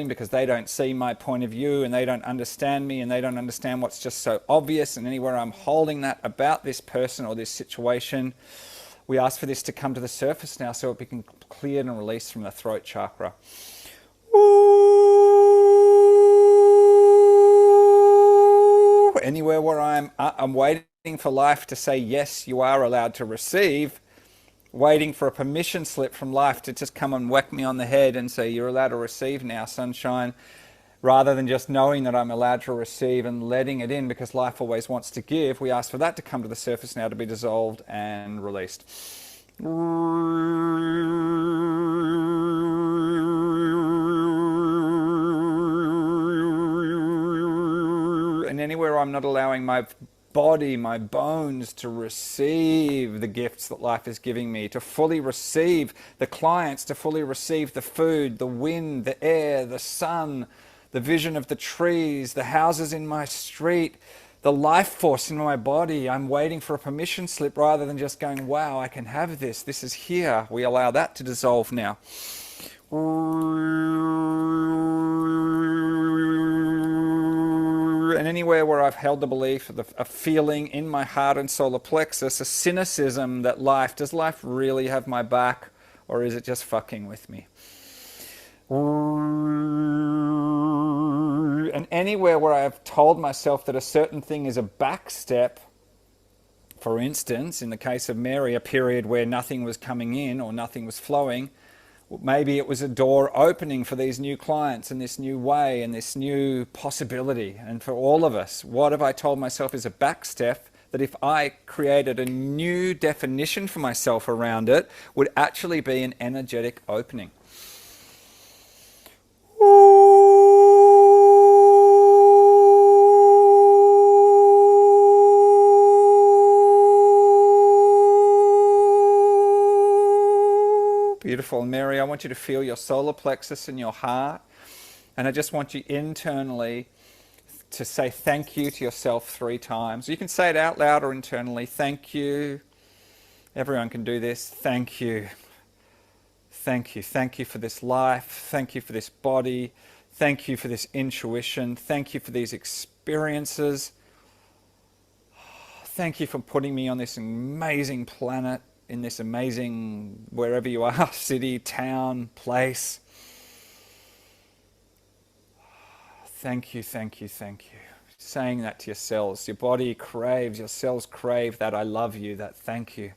because they don't see my point of view and they don't understand me and they don't understand what's just so obvious. And anywhere I'm holding that about this person or this situation, we ask for this to come to the surface now so it can be cleared and released from the throat chakra. Anywhere where I'm waiting for life to say, yes, you are allowed to receive, waiting for a permission slip from life to just come and whack me on the head and say, you're allowed to receive now, sunshine, rather than just knowing that I'm allowed to receive and letting it in because life always wants to give. We ask for that to come to the surface now to be dissolved and released. And anywhere I'm not allowing my body, my bones to receive the gifts that life is giving me, to fully receive the clients, to fully receive the food, the wind, the air, the sun, the vision of the trees, the houses in my street, the life force in my body. I'm waiting for a permission slip rather than just going, wow, I can have this. This is here. We allow that to dissolve now. And anywhere where I've held the belief, a feeling in my heart and solar plexus, a cynicism that does life really have my back, or is it just fucking with me? And anywhere where I've told myself that a certain thing is a back step, for instance, in the case of Mary, a period where nothing was coming in or nothing was flowing, maybe it was a door opening for these new clients and this new way and this new possibility. And for all of us, what have I told myself is a back step that if I created a new definition for myself around it, would actually be an energetic opening. Beautiful. Mary, I want you to feel your solar plexus in your heart. And I just want you internally to say thank you to yourself 3 times. You can say it out loud or internally. Thank you. Everyone can do this. Thank you. Thank you. Thank you for this life. Thank you for this body. Thank you for this intuition. Thank you for these experiences. Thank you for putting me on this amazing planet, in this amazing, wherever you are, city, town, place. Thank you, thank you, thank you. Saying that to your cells. Your body craves, your cells crave that I love you, that thank you.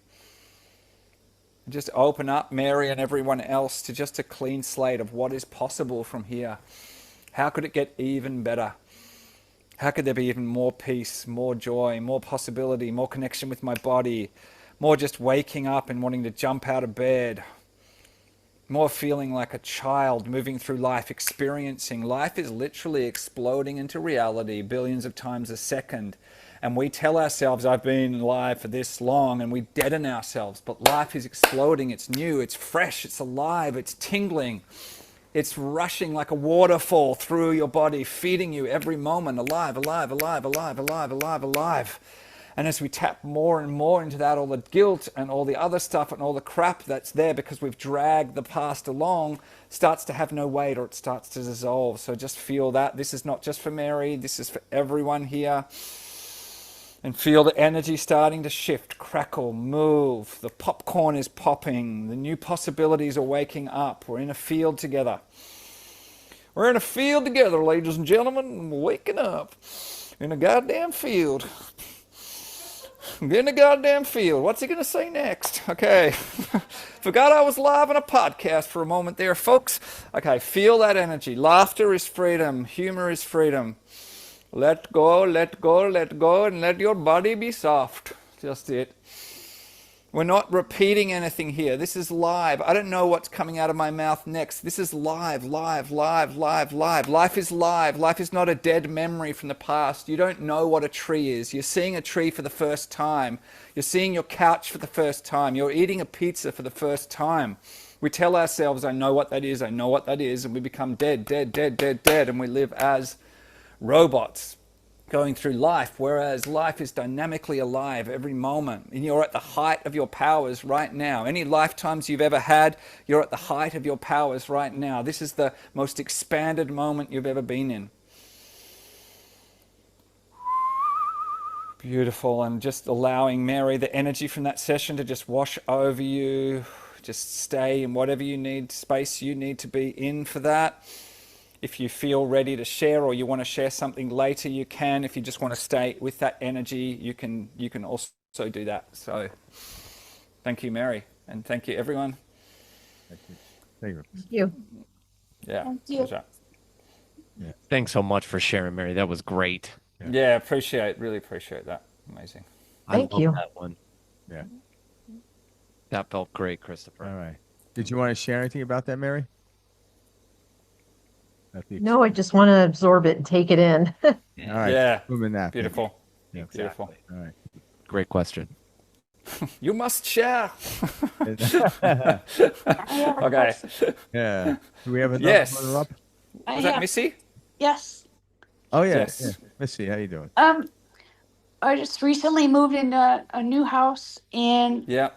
And just open up, Mary and everyone else, to just a clean slate of what is possible from here. How could it get even better? How could there be even more peace, more joy, more possibility, more connection with my body, more just waking up and wanting to jump out of bed, more feeling like a child moving through life, experiencing. Life is literally exploding into reality billions of times a second. And we tell ourselves, I've been alive for this long, and we deaden ourselves. But life is exploding, it's new, it's fresh, it's alive, it's tingling. It's rushing like a waterfall through your body, feeding you every moment, alive, alive, alive, alive, alive, alive, alive. And as we tap more and more into that, all the guilt and all the other stuff and all the crap that's there because we've dragged the past along starts to have no weight, or it starts to dissolve. So just feel that. This is not just for Mary, this is for everyone here. And feel the energy starting to shift, crackle, move. The popcorn is popping. The new possibilities are waking up. We're in a field together. We're in a field together, ladies and gentlemen. We're waking up in a goddamn field. Get in the goddamn field. What's he going to say next? Okay. Forgot I was live on a podcast for a moment there, folks. Okay, feel that energy. Laughter is freedom. Humor is freedom. Let go, let go, let go, and let your body be soft. Just it. We're not repeating anything here. This is live. I don't know what's coming out of my mouth next. This is live, live, live, live, live. Life is live. Life is not a dead memory from the past. You don't know what a tree is. You're seeing a tree for the first time. You're seeing your couch for the first time. You're eating a pizza for the first time. We tell ourselves, I know what that is, I know what that is, and we become dead, dead, dead, dead, dead, and we live as robots. going through life, whereas life is dynamically alive every moment, and you're at the height of your powers right now. Any lifetimes you've ever had, you're at the height of your powers right now. This is the most expanded moment you've ever been in. Beautiful. And just allowing, Mary, the energy from that session to just wash over you. Just stay in whatever you need, space you need to be in for that. If you feel ready to share, or you want to share something later, you can. If you just want to stay with that energy, you can also do that. So thank you, Mary, and thank you, everyone. Thank you. Thank you. Thank you. Yeah, Thank you. pleasure. Yeah. Thanks so much for sharing, Mary. That was great. Yeah, really appreciate that. Amazing. Thank I love you. that one. Yeah. That felt great, Christopher. All right. Did you want to share anything about that, Mary? No, I just want to absorb it and take it in. All right. Yeah, Moving that. beautiful. Yeah. Beautiful. All right. Great question. You must share. I have a Okay. question. Yeah. Do we have another Yes. runner up? I Was that have- Missy? Yes. Oh yeah. Yes. Yeah. Missy, how you doing? I just recently moved into a new house, and Yeah.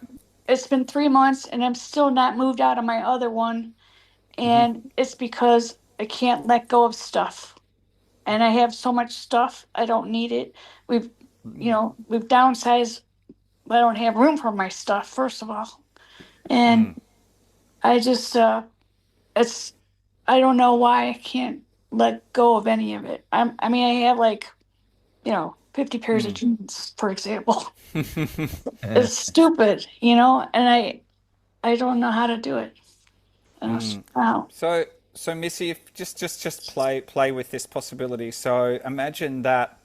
it's been 3 months, and I'm still not moved out of my other one, and it's because I can't let go of stuff, and I have so much stuff I don't need it. We've downsized. I don't have room for my stuff, first of all, and I just it's I don't know why I can't let go of any of it. I mean, I have 50 pairs of jeans, for example. It's stupid, and I don't know how to do it. Wow. So Missy, if just play with this possibility. So imagine that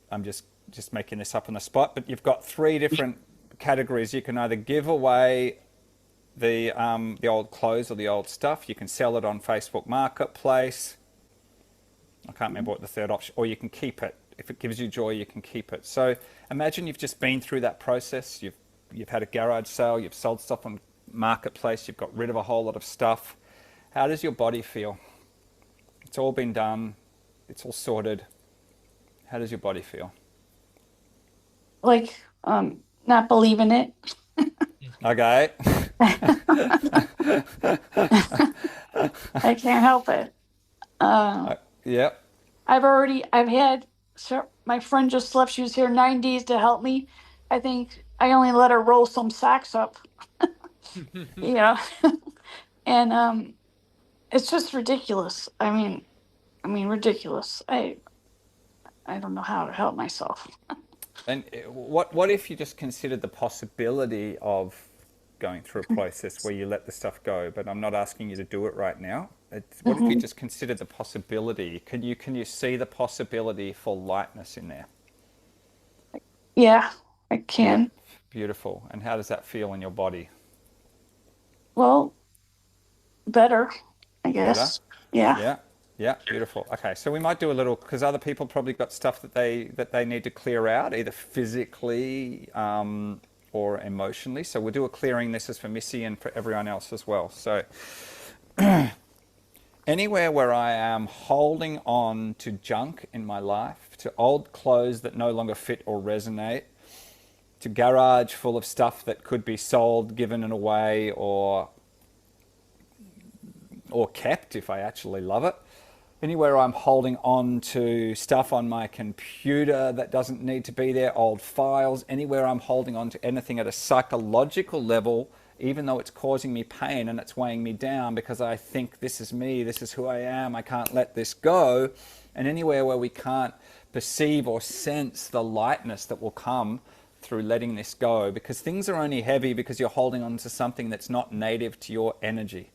I'm just making this up on the spot, but you've got 3 different categories. You can either give away the old clothes or the old stuff. You can sell it on Facebook Marketplace. I can't remember what the third option, or you can keep it. If it gives you joy, you can keep it. So imagine you've just been through that process. You've had a garage sale. You've sold stuff on Marketplace. You've got rid of a whole lot of stuff. How does your body feel? It's all been done. It's all sorted. How does your body feel? Not believing it. Okay. I can't help it. Yep. My friend just left. She was here 9 days to help me. I think I only let her roll some socks up. And it's just ridiculous. I mean ridiculous. I don't know how to help myself. And what if you just considered the possibility of going through a process where you let the stuff go? But I'm not asking you to do it right now. What if you just considered the possibility? Can you see the possibility for lightness in there? Yeah, I can. Beautiful. And how does that feel in your body? Well, better, I guess. Yeah. Yeah, beautiful. Okay, so we might do a little, because other people probably got stuff that they need to clear out, either physically or emotionally. So we'll do a clearing. This is for Missy and for everyone else as well. So anywhere where I am holding on to junk in my life, to old clothes that no longer fit or resonate, to garage full of stuff that could be sold, given away, or kept if I actually love it. Anywhere I'm holding on to stuff on my computer that doesn't need to be there, old files, anywhere I'm holding on to anything at a psychological level, even though it's causing me pain and it's weighing me down because I think this is me, this is who I am, I can't let this go. And anywhere where we can't perceive or sense the lightness that will come through letting this go, because things are only heavy because you're holding on to something that's not native to your energy.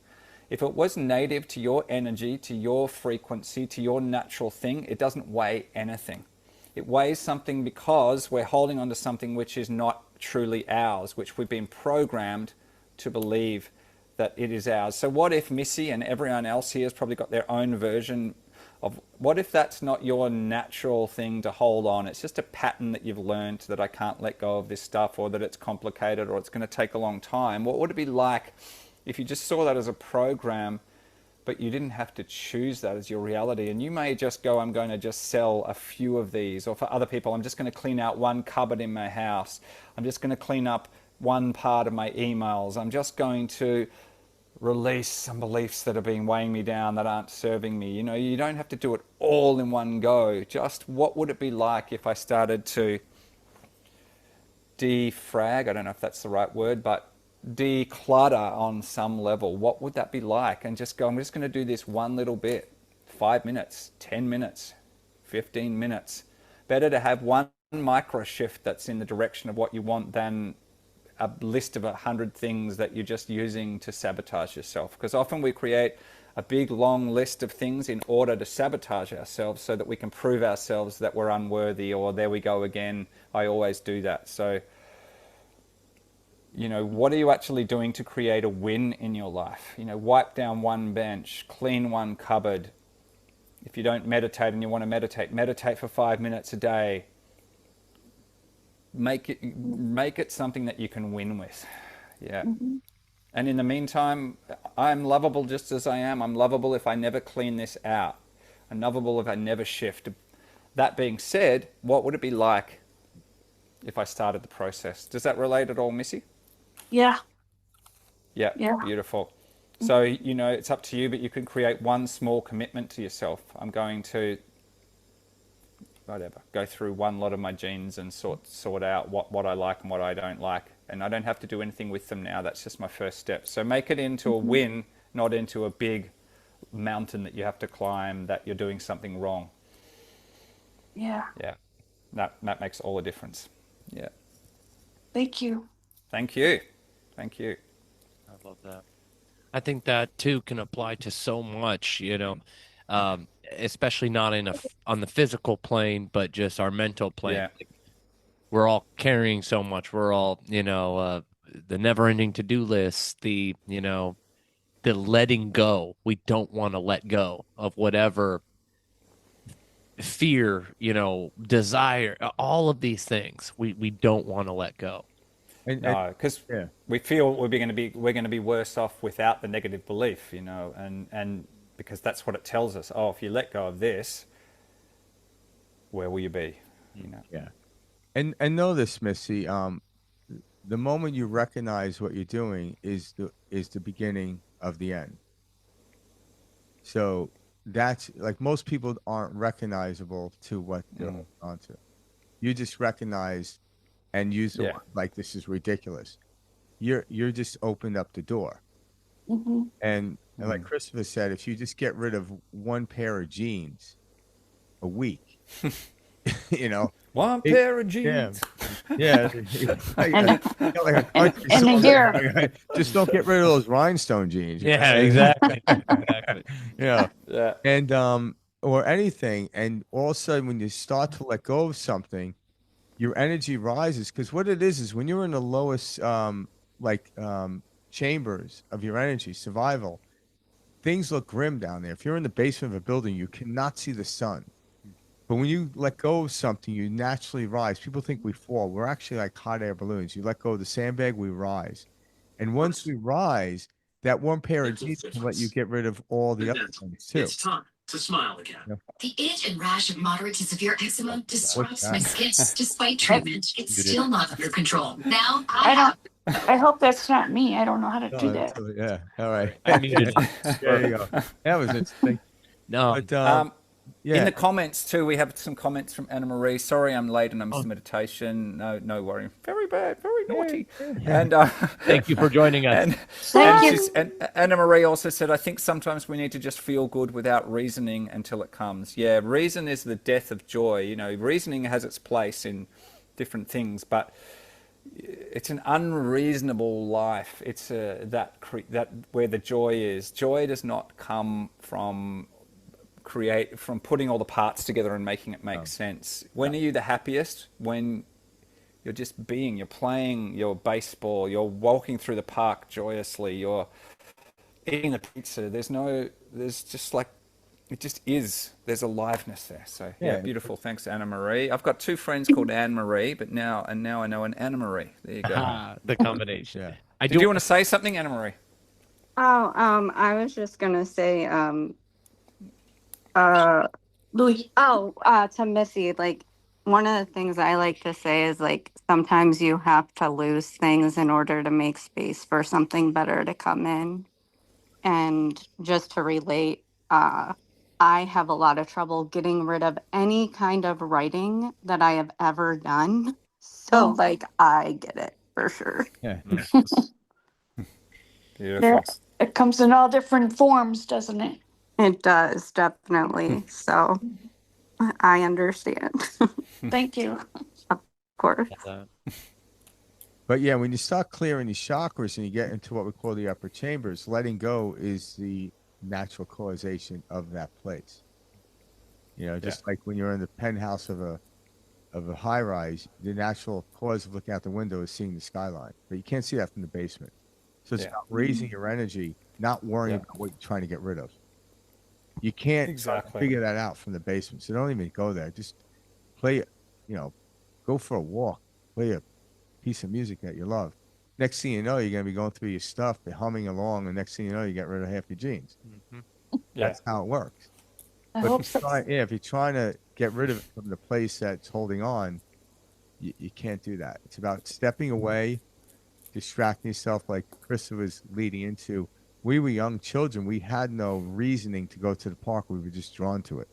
If it was native to your energy, to your frequency, to your natural thing, it doesn't weigh anything. It weighs something because we're holding on to something which is not truly ours, which we've been programmed to believe that it is ours. So what if Missy and everyone else here has probably got their own version of, what if that's not your natural thing to hold on? It's just a pattern that you've learned that I can't let go of this stuff, or that it's complicated, or it's going to take a long time. What would it be like if you just saw that as a program but you didn't have to choose that as your reality. And you may just go, I'm going to just sell a few of these. Or for other people, I'm just going to clean out one cupboard in my house. I'm just going to clean up one part of my emails. I'm just going to release some beliefs that have been weighing me down, that aren't serving me. You know, you don't have to do it all in one go. Just what would it be like if I started to defrag, I don't know if that's the right word, but declutter on some level? What would that be like? And just go, I'm just going to do this one little bit, 5 minutes, 10 minutes, 15 minutes. Better to have one micro shift that's in the direction of what you want than a list of 100 things that you're just using to sabotage yourself. Because often we create a big long list of things in order to sabotage ourselves so that we can prove ourselves that we're unworthy, or there we go again, I always do that. So, you know, what are you actually doing to create a win in your life? You know, wipe down one bench, clean one cupboard. If you don't meditate and you want to meditate, meditate for 5 minutes a day. Make it something that you can win with. Yeah. Mm-hmm. And in the meantime, I'm lovable just as I am. I'm lovable if I never clean this out. I'm lovable if I never shift. That being said, what would it be like if I started the process? Does that relate at all, Missy? Yeah. Yeah, beautiful. So, you know, it's up to you, but you could create one small commitment to yourself. I'm going to, whatever, go through one lot of my genes and sort out what I like and what I don't like. And I don't have to do anything with them now. That's just my first step. So make it into a win, not into a big mountain that you have to climb, that you're doing something wrong. Yeah. Yeah. That makes all the difference. Yeah. Thank you. Thank you. Thank you. I love that. I think that too can apply to so much, you know, especially not on the physical plane, but just our mental plane. Yeah. We're all carrying so much. We're all, you know, the never-ending to-do list, the letting go. We don't want to let go of whatever fear, you know, desire, all of these things. We don't want to let go. No, because we feel we're going to be worse off without the negative belief, you know, and because that's what it tells us. Oh, if you let go of this, where will you be? You know. Yeah, and know this, Missy. The moment you recognize what you're doing is the beginning of the end. So that's like most people aren't recognizable to what they're holding on to. You just recognize and use the word like this is ridiculous. You're just opened up the door. And like Christopher said, if you just get rid of one pair of jeans a week, you know, one pair of jeans. Yeah. And a year. Just don't get rid of those rhinestone jeans. Yeah, exactly. Exactly. Yeah. And or anything, and all of a sudden when you start to let go of something, your energy rises, because what it is when you're in the lowest chambers of your energy, survival, things look grim down there. If you're in the basement of a building, you cannot see the sun. But when you let go of something, you naturally rise. People think we fall. We're actually like hot air balloons. You let go of the sandbag, we rise. And once we rise, that one pair of jeans can let you get rid of all the other things too. It's time to smile again. Yeah. The itch and rash of moderate to severe eczema disrupts my skin. Despite treatment, it's still not under control. Now I hope that's not me. I don't know how to do that. Yeah. All right. I muted it. There you go. That was interesting. No. But, in the comments too, we have some comments from Anna Marie. Sorry, I'm late and I missed meditation. No worry. Very bad. Very naughty. And thank you for joining us. And Anna Marie also said, I think sometimes we need to just feel good without reasoning until it comes. Yeah, reason is the death of joy. You know, reasoning has its place in different things, but it's an unreasonable life. It's that where the joy is. Joy does not come from putting all the parts together and making it make sense. When are you the happiest? When you're just being, you're playing your baseball, you're walking through the park joyously, you're eating the pizza. There's just like, it just is. There's aliveness there. So yeah, beautiful. Thanks, Anna Marie. I've got two friends called Anne Marie, but now I know an Anna Marie. There you go. The combination. Did you want to say something, Anna Marie? Oh, I was just gonna say, uh, Louis. to Missy, like one of the things I like to say is like sometimes you have to lose things in order to make space for something better to come in. And just to relate, I have a lot of trouble getting rid of any kind of writing that I have ever done. So, like, I get it for sure. Yeah. Beautiful. It comes in all different forms, doesn't it? It does, definitely. So, I understand. Thank you. Of course. But yeah, when you start clearing these chakras and you get into what we call the upper chambers, letting go is the natural causation of that place. You know, just like when you're in the penthouse of a high rise, the natural cause of looking out the window is seeing the skyline, but you can't see that from the basement. So it's about raising your energy, not worrying about what you're trying to get rid of. You can't figure that out from the basement. So don't even go there. Just play, go for a walk, play a piece of music that you love. Next thing you know, you're going to be going through your stuff, humming along, and next thing you know, you get rid of half your jeans. That's how it works. But if you're trying to get rid of it from the place that's holding on, you can't do that. It's about stepping away, distracting yourself like Krista was leading into. We were young children. We had no reasoning to go to the park. We were just drawn to it.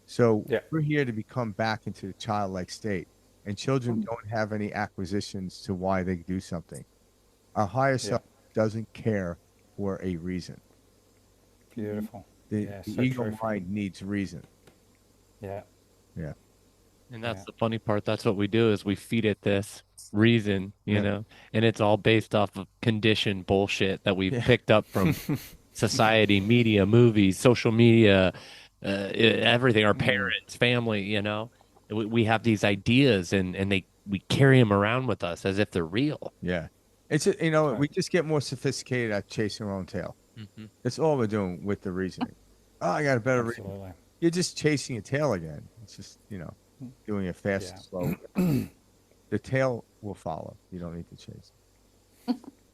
So we're here to become back into the childlike state. And children don't have any acquisitions to why they do something. Our higher self doesn't care for a reason. Beautiful. The ego mind needs reason. Yeah. Yeah. And that's the funny part. That's what we do is we feed it this reason, you know, and it's all based off of conditioned bullshit that we've picked up from society, media, movies, social media, everything, our parents, family, you know. We have these ideas and we carry them around with us as if they're real. Yeah. It's, we just get more sophisticated at chasing our own tail. That's all we're doing with the reasoning. Oh, I got a better reason. You're just chasing your tail again. It's just, doing it fast and slow. The tail will follow. You don't need to chase.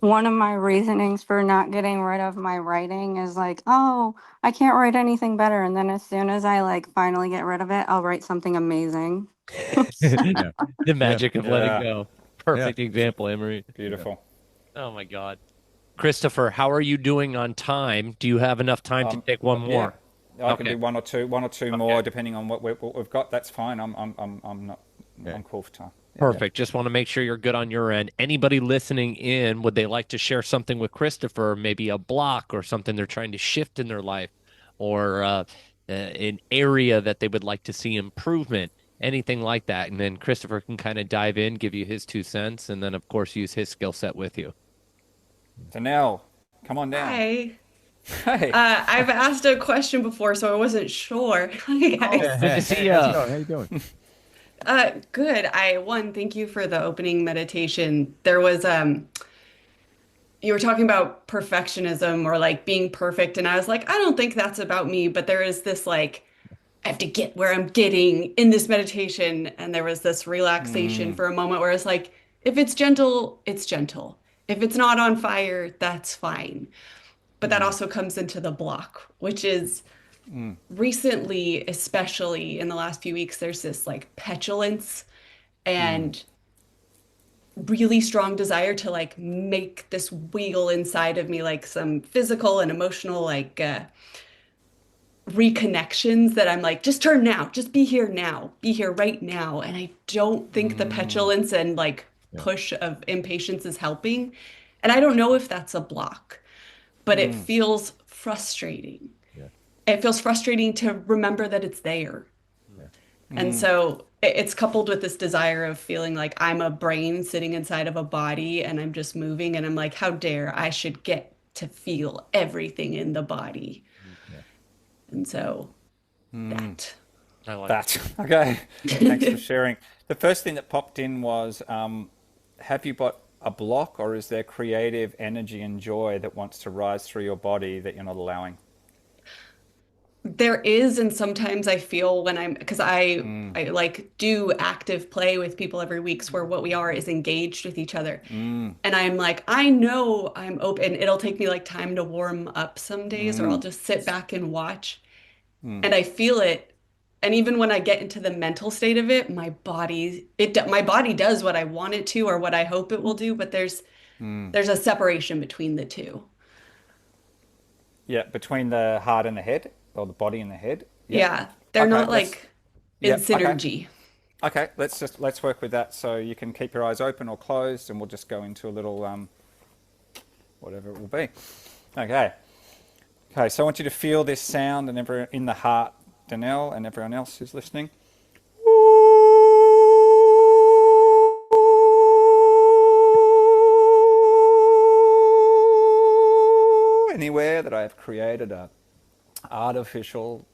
One of my reasonings for not getting rid of my writing is like, oh, I can't write anything better. And then as soon as I like finally get rid of it, I'll write something amazing. The magic of letting go. Perfect example, Emery. Beautiful. Oh my God. Christopher, how are you doing on time? Do you have enough time to take one more? I can do one or two more, depending on what we've got. That's fine. I'm cool for time. Perfect. Just want to make sure you're good on your end. Anybody listening in, would they like to share something with Christopher, maybe a block or something they're trying to shift in their life, or an area that they would like to see improvement, anything like that? And then Christopher can kind of dive in, give you his 2 cents, and then, of course, use his skill set with you. Danelle, come on down. Hi. Hey. I've asked a question before, so I wasn't sure. Hi, guys. Good to see you. How you doing? Good. Thank you for the opening meditation. There was you were talking about perfectionism or like being perfect, and I was like, I don't think that's about me, but there is this like I have to get where I'm getting in this meditation, and there was this relaxation for a moment where it's like, if it's gentle, it's gentle. If it's not on fire, that's fine. But that also comes into the block, which is recently, especially in the last few weeks, there's this like petulance and really strong desire to like make this wheel inside of me, like some physical and emotional like reconnections that I'm like, just turn now, just be here now, be here right now. And I don't think the petulance and like push of impatience is helping. And I don't know if that's a block, but it feels frustrating. It feels frustrating to remember that it's there. And so it's coupled with this desire of feeling like I'm a brain sitting inside of a body and I'm just moving, and I'm like, how dare I should get to feel everything in the body. And so that. I like that. Okay. Thanks for sharing. The first thing that popped in was, have you got a block, or is there creative energy and joy that wants to rise through your body that you're not allowing? There is, and sometimes I feel when because I like do active play with people every week where what we are is engaged with each other. And I'm like, I know I'm open. It'll take me like time to warm up some days, or I'll just sit back and watch. And I feel it. And even when I get into the mental state of it, my body does what I want it to or what I hope it will do, but there's a separation between the two. Yeah, between the heart and the head, or the body and the head. Yeah, they're Okay, not like in synergy. Okay, let's work with that. So you can keep your eyes open or closed, and we'll just go into a little whatever it will be. Okay. Okay, so I want you to feel this sound and in the heart, Danelle, and everyone else who's listening. Anywhere that I have created a artificial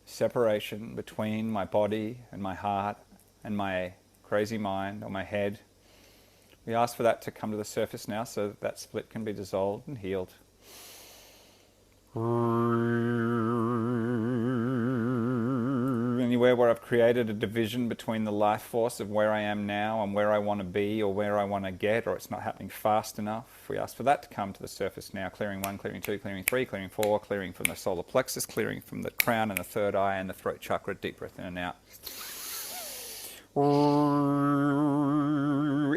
separation between my body and my heart and my crazy mind or my head, we ask for that to come to the surface now so that that split can be dissolved and healed. Anywhere where I've created a division between the life force of where I am now and where I want to be or where I want to get, or it's not happening fast enough, we ask for that to come to the surface now. Clearing 1, clearing 2, clearing 3, clearing 4, clearing from the solar plexus, clearing from the crown and the third eye and the throat chakra. Deep breath in and out.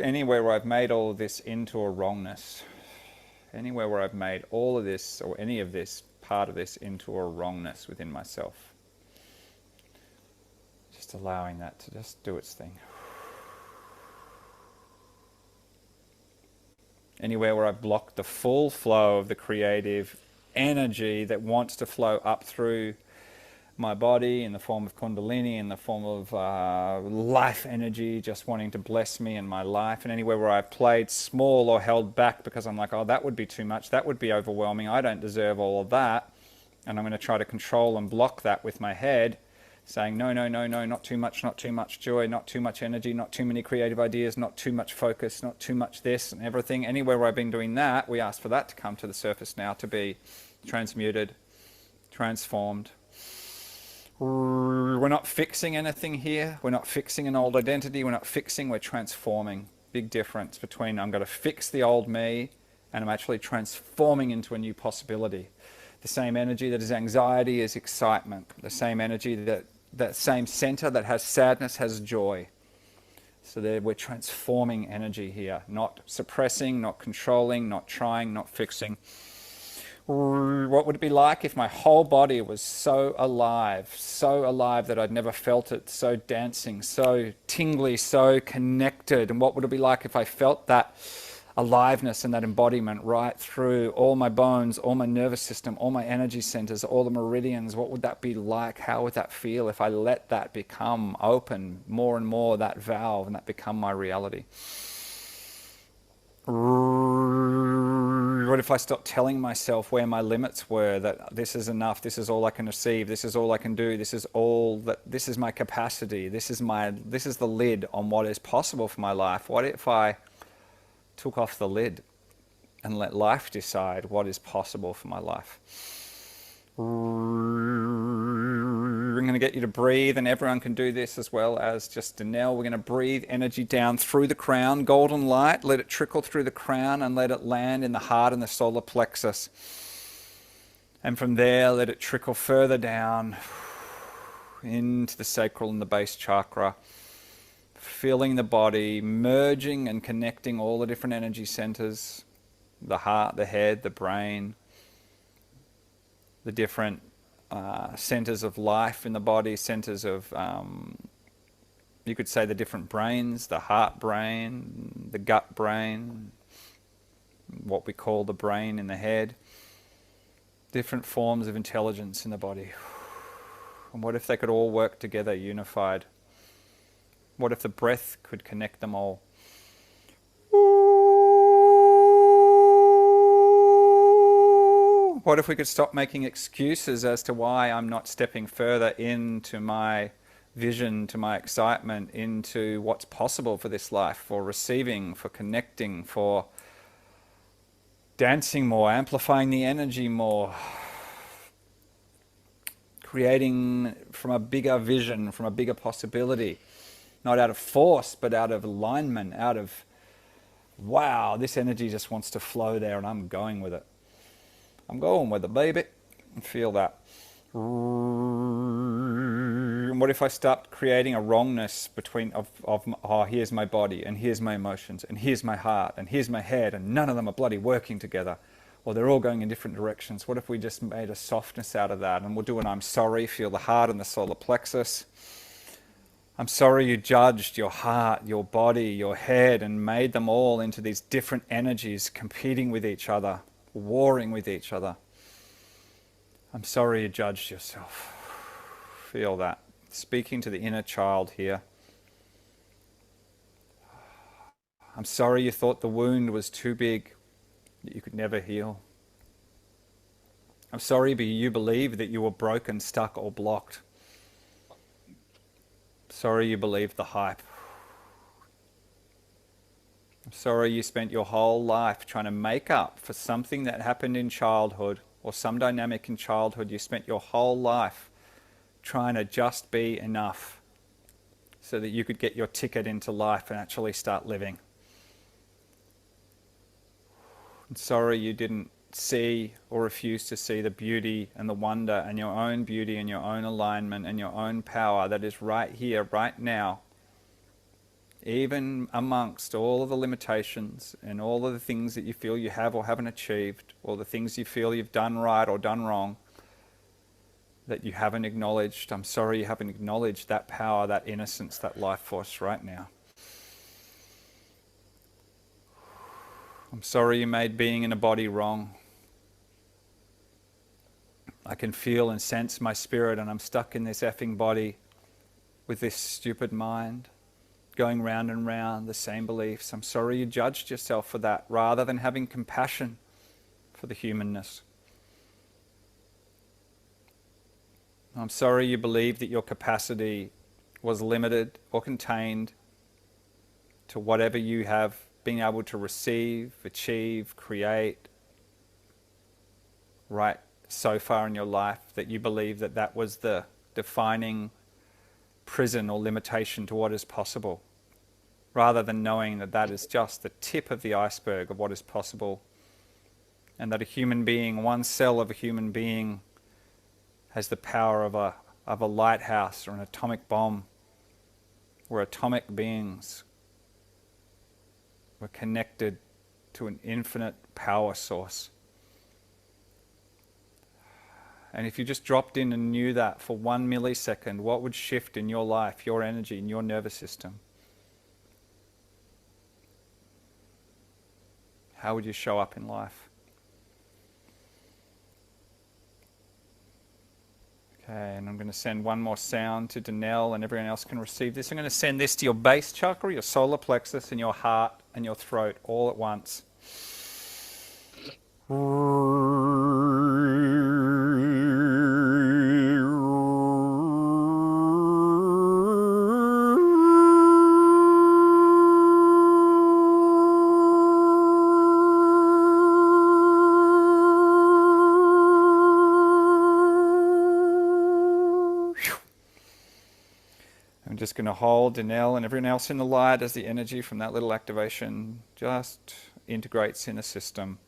Anywhere where I've made all of this into a wrongness, anywhere where I've made all of this or any of this, part of this, into a wrongness within myself. Just allowing that to just do its thing. Anywhere where I've blocked the full flow of the creative energy that wants to flow up through my body in the form of kundalini, in the form of life energy, just wanting to bless me in my life. And anywhere where I've played small or held back because I'm like, oh, that would be too much, that would be overwhelming, I don't deserve all of that. And I'm going to try to control and block that with my head, saying, no, no, no, no, not too much joy, not too much energy, not too many creative ideas, not too much focus, not too much this and everything. Anywhere where I've been doing that, we ask for that to come to the surface now, to be transmuted, transformed. We're not fixing anything here. We're not fixing an old identity. We're not fixing, we're transforming. Big difference between I'm going to fix the old me and I'm actually transforming into a new possibility. The same energy that is anxiety is excitement. The same energy that same center that has sadness has joy. So there we're transforming energy here, not suppressing, not controlling, not trying, not fixing. What would it be like if my whole body was so alive that I'd never felt it, so dancing, so tingly, so connected? And what would it be like if I felt that aliveness and that embodiment right through all my bones, all my nervous system, all my energy centers, all the meridians? What would that be like? How would that feel if I let that become open more and more, that valve, and that become my reality? What if I stopped telling myself where my limits were, that this is enough, this is all I can receive, this is all I can do, this is my capacity, this is the lid on what is possible for my life? What if I took off the lid and let life decide what is possible for my life? I'm going to get you to breathe, and everyone can do this as well as just Danelle. We're going to breathe energy down through the crown, golden light, let it trickle through the crown and let it land in the heart and the solar plexus. And from there, let it trickle further down into the sacral and the base chakra, filling the body, merging and connecting all the different energy centers, the heart, the head, the brain, the different centers of life in the body, centers of, you could say the different brains, the heart brain, the gut brain, what we call the brain in the head, different forms of intelligence in the body. And what if they could all work together, unified? What if the breath could connect them all? What if we could stop making excuses as to why I'm not stepping further into my vision, to my excitement, into what's possible for this life, for receiving, for connecting, for dancing more, amplifying the energy more, creating from a bigger vision, from a bigger possibility, not out of force, but out of alignment, out of, wow, this energy just wants to flow there and I'm going with it. I'm going with it, baby. And feel that. And what if I start creating a wrongness between oh, here's my body and here's my emotions and here's my heart and here's my head and none of them are bloody working together, or they're all going in different directions. What if we just made a softness out of that? And we'll do an I'm sorry. Feel the heart and the solar plexus. I'm sorry you judged your heart, your body, your head, and made them all into these different energies competing with each other, warring with each other. I'm sorry you judged yourself. Feel that. Speaking to the inner child here. I'm sorry you thought the wound was too big, that you could never heal. I'm sorry but you believed that you were broken, stuck, or blocked. Sorry you believed the hype. I'm sorry you spent your whole life trying to make up for something that happened in childhood or some dynamic in childhood. You spent your whole life trying to just be enough so that you could get your ticket into life and actually start living. I'm sorry you didn't see or refuse to see the beauty and the wonder and your own beauty and your own alignment and your own power that is right here, right now, even amongst all of the limitations and all of the things that you feel you have or haven't achieved, or the things you feel you've done right or done wrong that you haven't acknowledged. I'm sorry you haven't acknowledged that power, that innocence, that life force right now. I'm sorry you made being in a body wrong. I can feel and sense my spirit and I'm stuck in this effing body with this stupid mind, going round and round, the same beliefs. I'm sorry you judged yourself for that rather than having compassion for the humanness. I'm sorry you believed that your capacity was limited or contained to whatever you have been able to receive, achieve, create right so far in your life, that you believe that that was the defining prison or limitation to what is possible, rather than knowing that that is just the tip of the iceberg of what is possible, and that a human being, one cell of a human being, has the power of a lighthouse or an atomic bomb. We're atomic beings. We're connected to an infinite power source. And if you just dropped in and knew that for 1 millisecond, what would shift in your life, your energy, in your nervous system? How would you show up in life? Okay, and I'm going to send one more sound to Danelle, and everyone else can receive this. I'm going to send this to your base chakra, your solar plexus, and your heart and your throat all at once. I'm just going to hold Danelle and everyone else in the light as the energy from that little activation just integrates in the system.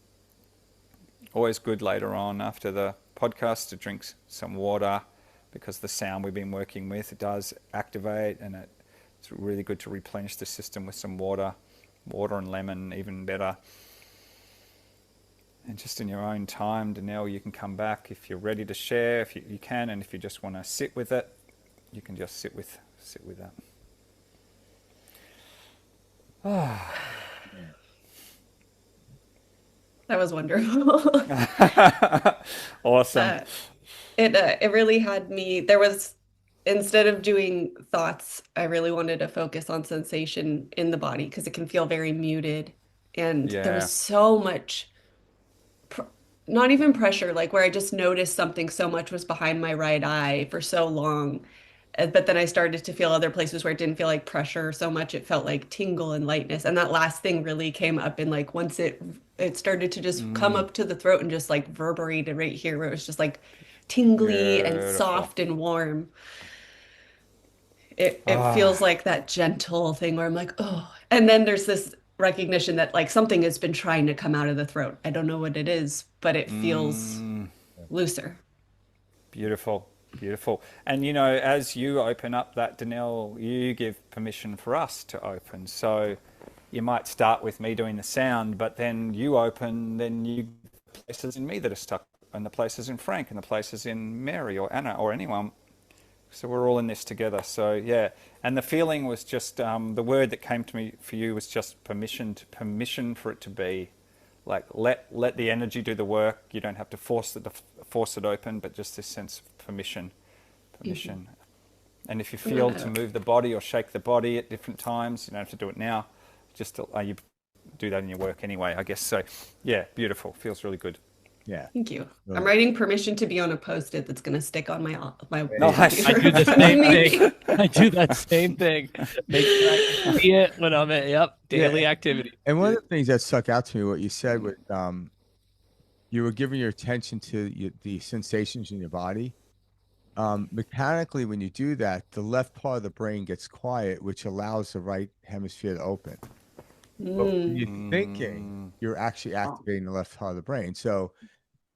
Always good later on after the podcast to drink some water, because the sound we've been working with, it does activate, and it's really good to replenish the system with some water. Water and lemon, even better. And just in your own time, Danelle, you can come back if you're ready to share, if you can, and if you just want to sit with it, you can just sit with that. That was wonderful. Awesome. It really had me. There was, instead of doing thoughts, I really wanted to focus on sensation in the body, because it can feel very muted, and there was so much. Not even pressure, like where I just noticed something so much was behind my right eye for so long. But then I started to feel other places where it didn't feel like pressure so much. It felt like tingle and lightness. And that last thing really came up in, like, once it started to just come up to the throat and just like reverberated right here, where it was just like tingly and Beautiful. soft and warm. It feels like that gentle thing where I'm like, oh. And then there's this recognition that like something has been trying to come out of the throat. I don't know what it is, but it feels looser. Beautiful, beautiful. And you know, as you open up that, Danelle, you give permission for us to open. So you might start with me doing the sound, but then you open, then you places in me that are stuck, and the places in Frank, and the places in Mary or Anna or anyone. So we're all in this together. So yeah, and the feeling was just the word that came to me for you was just permission for it to be, like let the energy do the work. You don't have to force it open, but just this sense of permission. And if you feel to move the body or shake the body at different times, you don't have to do it now. Just you do that in your work anyway, I guess. So yeah, beautiful. Feels really good. Yeah. Thank you. I'm writing permission to be on a Post-it that's going to stick on my Nice. I do the same thing. I do that same thing. Make sure I can see it when I'm at daily activity. And one of the things that stuck out to me, what you said was you were giving your attention to the sensations in your body. Mechanically, when you do that, the left part of the brain gets quiet, which allows the right hemisphere to open. But when you're thinking, you're actually activating the left part of the brain. So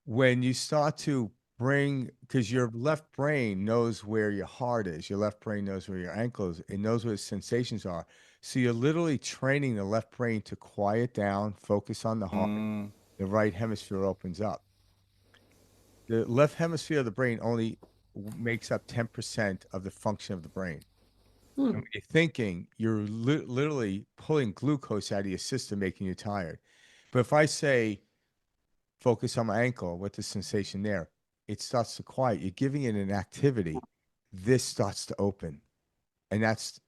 when you start to because your left brain knows where your heart is, your left brain knows where your ankle is, it knows where the sensations are. So you're literally training the left brain to quiet down, focus on the heart. The right hemisphere opens up. The left hemisphere of the brain only makes up 10% of the function of the brain. And when you're thinking, you're literally pulling glucose out of your system, making you tired. But if I say, focus on my ankle, what's the sensation there? It starts to quiet. You're giving it an activity. This starts to open. And that's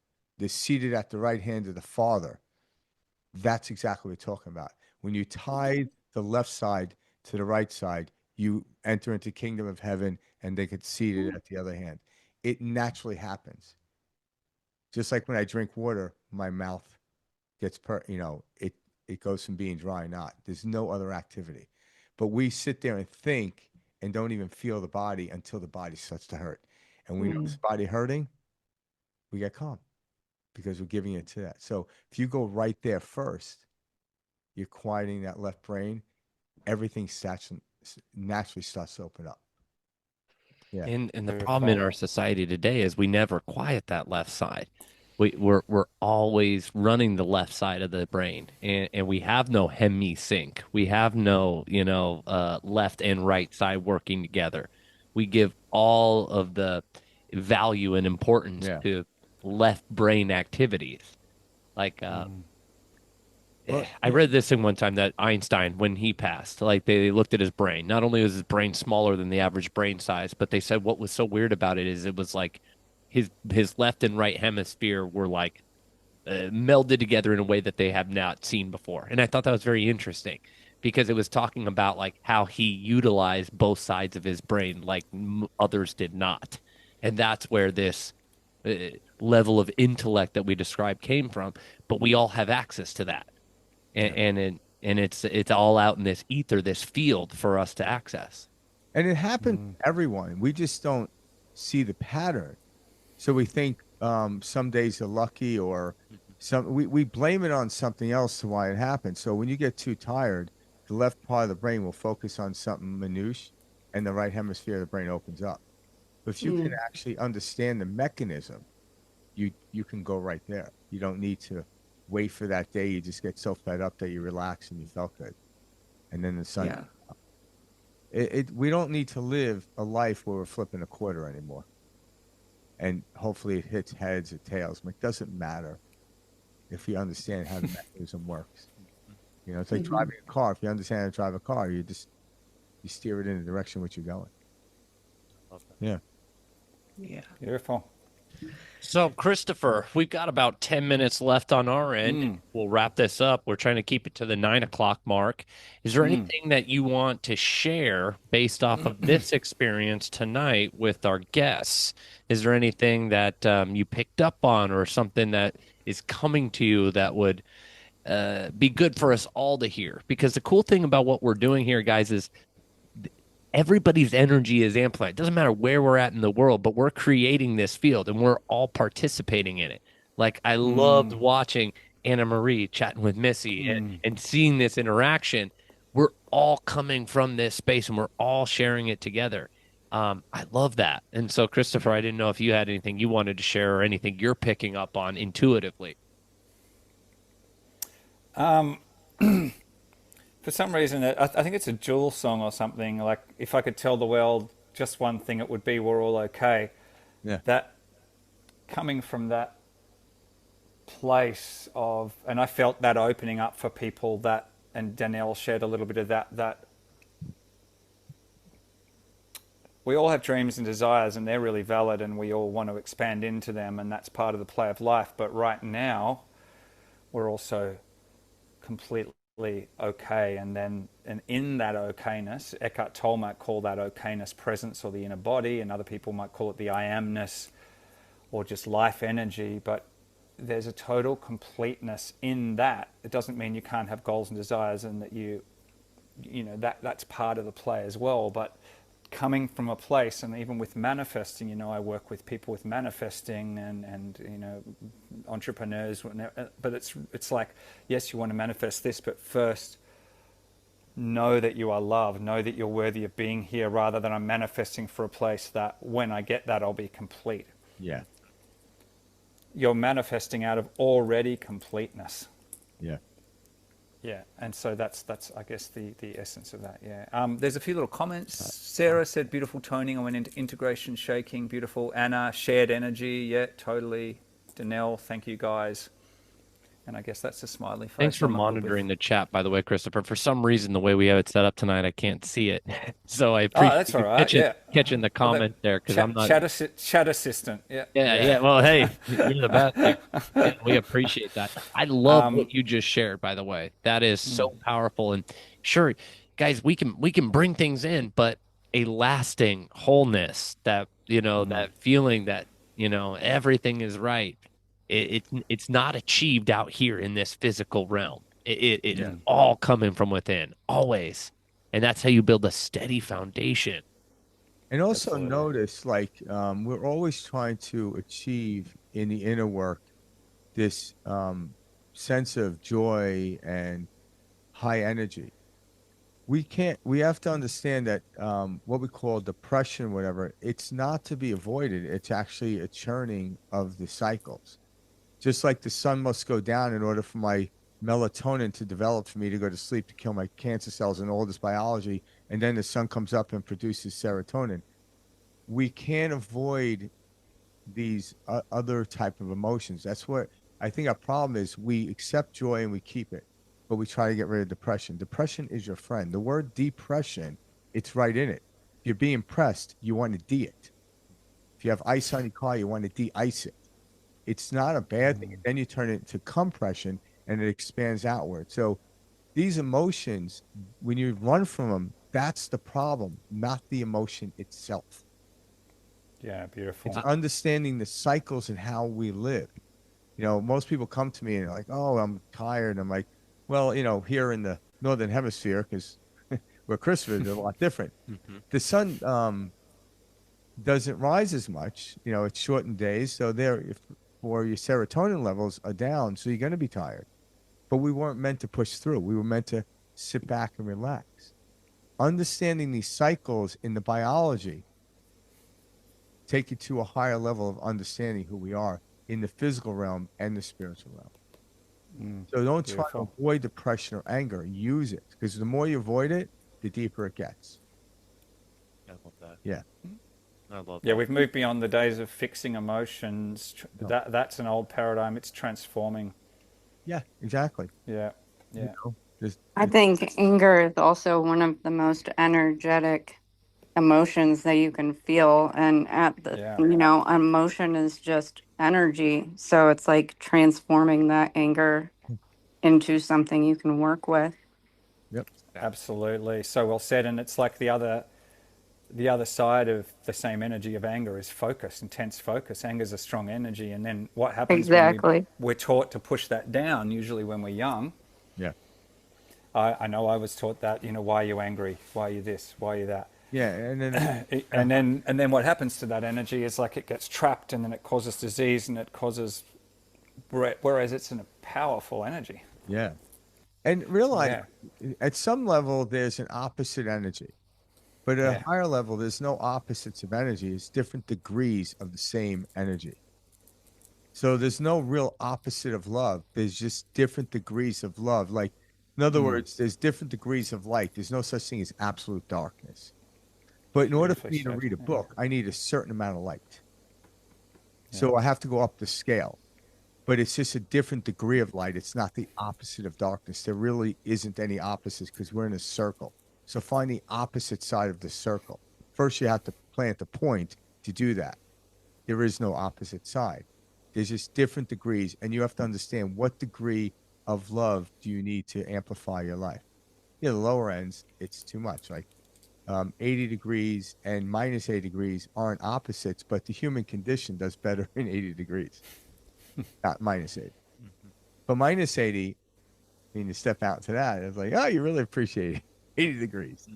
seated at the right hand of the Father. That's exactly what we're talking about. When you tie the left side to the right side, you enter into kingdom of heaven and they get seated at the other hand. It naturally happens. Just like when I drink water, my mouth gets, it goes from being dry, not. There's no other activity. But we sit there and think and don't even feel the body until the body starts to hurt. And we notice the body hurting, we get calm because we're giving it to that. So if you go right there first, you're quieting that left brain, everything naturally starts to open up. Yeah. And the problem in our society today is we never quiet that left side. We're always running the left side of the brain, and we have no hemisync. We have no left and right side working together. We give all of the value and importance to left brain activities. Like I read this thing one time that Einstein, when he passed, like they looked at his brain. Not only was his brain smaller than the average brain size, but they said what was so weird about it is it was like his left and right hemisphere were like melded together in a way that they have not seen before. And I thought that was very interesting because it was talking about like how he utilized both sides of his brain like others did not. And that's where this level of intellect that we described came from. But we all have access to that. And it's all out in this ether, this field for us to access. And it happens to everyone. We just don't see the pattern. So we think some days are lucky or we blame it on something else to why it happens. So when you get too tired, the left part of the brain will focus on something minutiae and the right hemisphere of the brain opens up. But if you can actually understand the mechanism, you can go right there. You don't need to wait for that day. You just get so fed up that you relax and you felt good. And then the sun. We don't need to live a life where we're flipping a quarter anymore. And hopefully it hits heads or tails. It doesn't matter if you understand how the mechanism works. It's like driving a car. If you understand how to drive a car, you steer it in the direction which you're going. Yeah. Beautiful. So, Christopher, we've got about 10 minutes left on our end. We'll wrap this up. We're trying to keep it to the 9 o'clock mark. Is there anything that you want to share based off of this experience tonight with our guests? Is there anything that you picked up on or something that is coming to you that would be good for us all to hear? Because the cool thing about what we're doing here, guys, is everybody's energy is amplified. It doesn't matter where we're at in the world, but we're creating this field and we're all participating in it. Like I loved watching Anna Marie chatting with Missy and seeing this interaction. We're all coming from this space and we're all sharing it together. I love that. And so, Christopher, I didn't know if you had anything you wanted to share or anything you're picking up on intuitively. For some reason, I think it's a Jewel song or something. Like, if I could tell the world just one thing, it would be we're all okay. Yeah. That coming from that place of, and I felt that opening up for people that, and Danielle shared a little bit of that we all have dreams and desires and they're really valid and we all want to expand into them and that's part of the play of life. But right now, we're also completely okay. And in that okayness, Eckhart Tolle might call that okayness presence or the inner body, and other people might call it the I amness or just life energy. But there's a total completeness in that. It doesn't mean you can't have goals and desires and that you know, that's part of the play as well. But coming from a place, and even with manifesting, you know, I work with people with manifesting and you know, entrepreneurs, but it's like, yes, you want to manifest this, but first know that you are loved, know that you're worthy of being here, rather than I'm manifesting for a place that when I get that, I'll be complete. Yeah. You're manifesting out of already completeness. Yeah. Yeah, and so that's I guess the essence of that. Yeah. There's a few little comments. Sarah said beautiful toning. I went into integration, shaking, beautiful. Anna, shared energy. Yeah, totally. Danelle, thank you guys. And I guess that's a smiley face. Thanks for monitoring the chat, by the way, Christopher. For some reason, the way we have it set up tonight, I can't see it. So I appreciate that's all right. catching the comment there, because I'm not chat assistant. Yeah. Yeah. Well, hey, you're the best. Yeah, we appreciate that. I love what you just shared, by the way. That is so powerful. And sure, guys, we can bring things in, but a lasting wholeness, that, you know, that feeling that, you know, everything is right. It's not achieved out here in this physical realm. It's all coming from within, always. And that's how you build a steady foundation. And also notice, like, we're always trying to achieve in the inner work this sense of joy and high energy. We have to understand that what we call depression, whatever, it's not to be avoided. It's actually a churning of the cycles. Just like the sun must go down in order for my melatonin to develop, for me to go to sleep, to kill my cancer cells and all this biology, and then the sun comes up and produces serotonin. We can't avoid these other type of emotions. That's what I think our problem is. We accept joy and we keep it, but we try to get rid of depression. Depression is your friend. The word depression, it's right in it. If you're being pressed, you want to de it. If you have ice on your car, you want to de-ice it. It's not a bad thing. And then you turn it into compression and it expands outward. So these emotions, when you run from them, that's the problem, not the emotion itself. Yeah, beautiful. It's understanding the cycles and how we live. You know, most people come to me and they're like, oh, I'm tired. I'm like, well, you know, here in the Northern Hemisphere, because where Christopher is a lot different, the sun doesn't rise as much. You know, it's shortened days. So or your serotonin levels are down, so you're going to be tired. But we weren't meant to push through. We were meant to sit back and relax. Understanding these cycles in the biology take you to a higher level of understanding who we are in the physical realm and the spiritual realm. So don't try to avoid depression or anger. Use it, because the more you avoid it, the deeper it gets. I love that. Yeah. Yeah, we've moved beyond the days of fixing emotions. That's an old paradigm. It's transforming. Yeah, exactly. Yeah. You know, I think anger is also one of the most energetic emotions that you can feel. And you know, emotion is just energy. So it's like transforming that anger into something you can work with. Yep. Absolutely. So well said. And it's like the other side of the same energy of anger is focus, intense focus. Anger is a strong energy. And then what happens when we're taught to push that down, usually when we're young. Yeah. I know I was taught that, you know, why are you angry? Why are you this? Why are you that? Yeah, and then and then what happens to that energy is like it gets trapped, and then it causes disease, and it causes, whereas it's a powerful energy. yeah, and realize at some level there's an opposite energy, but at a higher level there's no opposites of energy. It's different degrees of the same energy. So there's no real opposite of love. There's just different degrees of love. Like, in other words, there's different degrees of light. There's no such thing as absolute darkness. But in order for me to read a book, I need a certain amount of light. So I have to go up the scale. But it's just a different degree of light. It's not the opposite of darkness. There really isn't any opposites because we're in a circle. So find the opposite side of the circle. First, you have to plant the point to do that. There is no opposite side. There's just different degrees, and you have to understand what degree of love do you need to amplify your life. The lower ends, it's too much. Like 80 degrees and minus 80 degrees aren't opposites, but the human condition does better in 80 degrees, not minus 80. But minus 80, I mean, to step out to that, it's like, oh, you really appreciate it. 80 degrees.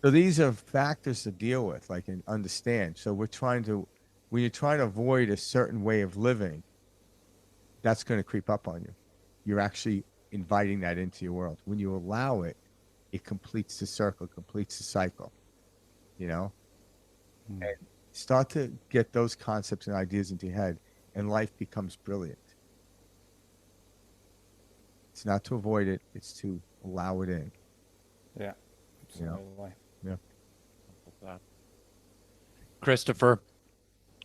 So these are factors to deal with, like, and understand. So we're trying to, when you're trying to avoid a certain way of living, that's going to creep up on you. You're actually inviting that into your world. When you allow it, it completes the circle, completes the cycle, And start to get those concepts and ideas into your head, and life becomes brilliant. It's not to avoid it, it's to allow it in. Yeah, absolutely. Yeah. Christopher,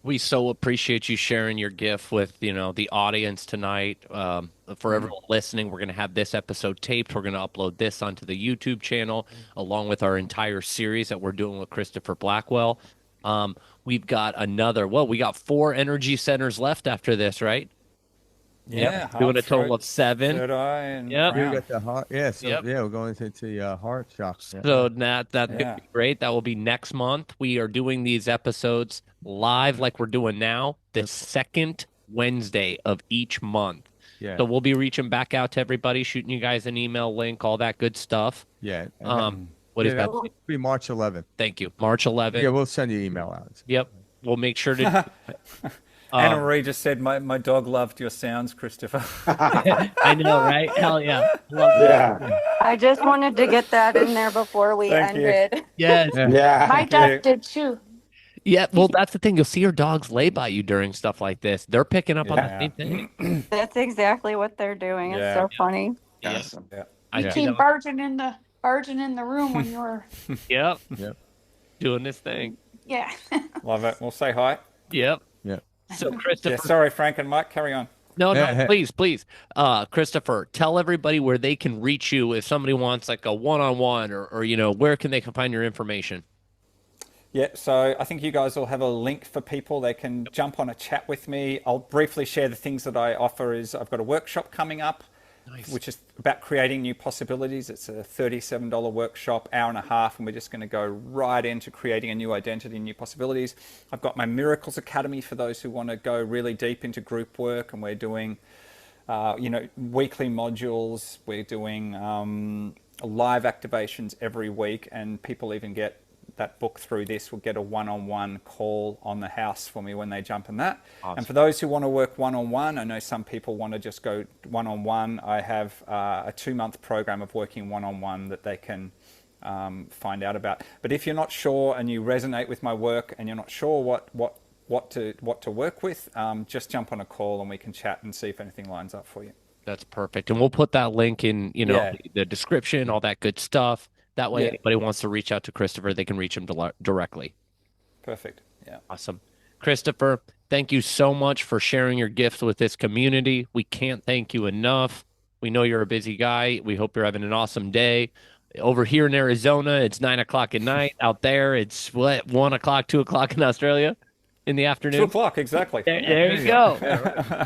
we so appreciate you sharing your gift with, the audience tonight. For everyone listening, we're going to have this episode taped. We're going to upload this onto the YouTube channel, along with our entire series that we're doing with Christopher Blackwell. We've got we got 4 energy centers left after this, right? Yeah, doing a total of 7. Third eye, and You got the heart. Yeah, so we're going into heart shock. So that's going to be great. That will be next month. We are doing these episodes live like we're doing now, the second Wednesday of each month. Yeah. So we'll be reaching back out to everybody, shooting you guys an email link, all that good stuff. Yeah. What is that? It'll be March 11th. Thank you. March 11th. Yeah, we'll send you email out. Yep. We'll make sure to. Anna Marie just said, my dog loved your sounds, Christopher. I know, right? Hell yeah. Love that. I just wanted to get that in there before we ended. Yes. My dog did too. Yeah, well, that's the thing. You'll see your dogs lay by you during stuff like this. They're picking up on the same thing. That's exactly what they're doing. It's so funny. Awesome. Yeah. You came barging in the room when you were. Yep. Doing this thing. Yeah. Love it. We'll say hi. Yep. Yep. So, Christopher. Sorry, Frank and Mike, carry on. No, please. Christopher, tell everybody where they can reach you if somebody wants like a one-on-one or where can they find your information? Yeah, so I think you guys will have a link for people. They can jump on a chat with me. I'll briefly share the things that I offer. I've got a workshop coming up, which is about creating new possibilities. It's a $37 workshop, hour and a half, and we're just going to go right into creating a new identity, new possibilities. I've got my Miracles Academy for those who want to go really deep into group work, and we're doing, weekly modules. We're doing live activations every week, and people even get that book through this will get a one-on-one call on the house for me when they jump in that. Awesome. And for those who want to work one-on-one, I know some people want to just go one-on-one. I have a 2-month program of working one-on-one that they can find out about. But if you're not sure and you resonate with my work and you're not sure what to work with, just jump on a call and we can chat and see if anything lines up for you. That's perfect. And we'll put that link in, the description, all that good stuff. That way, anybody wants to reach out to Christopher, they can reach him directly. Perfect. Yeah. Awesome. Christopher, thank you so much for sharing your gift with this community. We can't thank you enough. We know you're a busy guy. We hope you're having an awesome day. Over here in Arizona, it's 9:00 at night. Out there, it's 1 o'clock, 2 o'clock in Australia in the afternoon. 2 o'clock, exactly. There you go.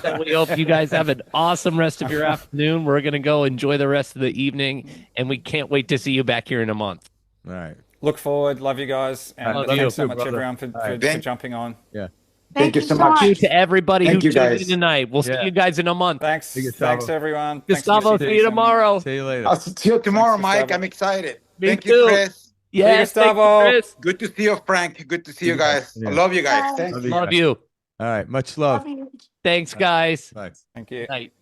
So we hope you guys have an awesome rest of your afternoon. We're going to go enjoy the rest of the evening, and we can't wait to see you back here in a month. All right. Look forward. Love you guys. And thanks so much, everyone, for jumping on. Yeah. Thank you so much. Thank you to everybody who tuned in tonight. We'll see you guys in a month. Thanks. Thanks, everyone. Gustavo, see you tomorrow. See you later. I'll see you tomorrow, Mike. I'm excited. Me Thank too. you, Chris. Yes, thank you, Gustavo. Chris. Good to see you, Frank. Good to see you guys. I love you guys. Bye. Thank you. Love you. All right. Much love. Love you. Thanks, guys. Bye. Thank you. Night.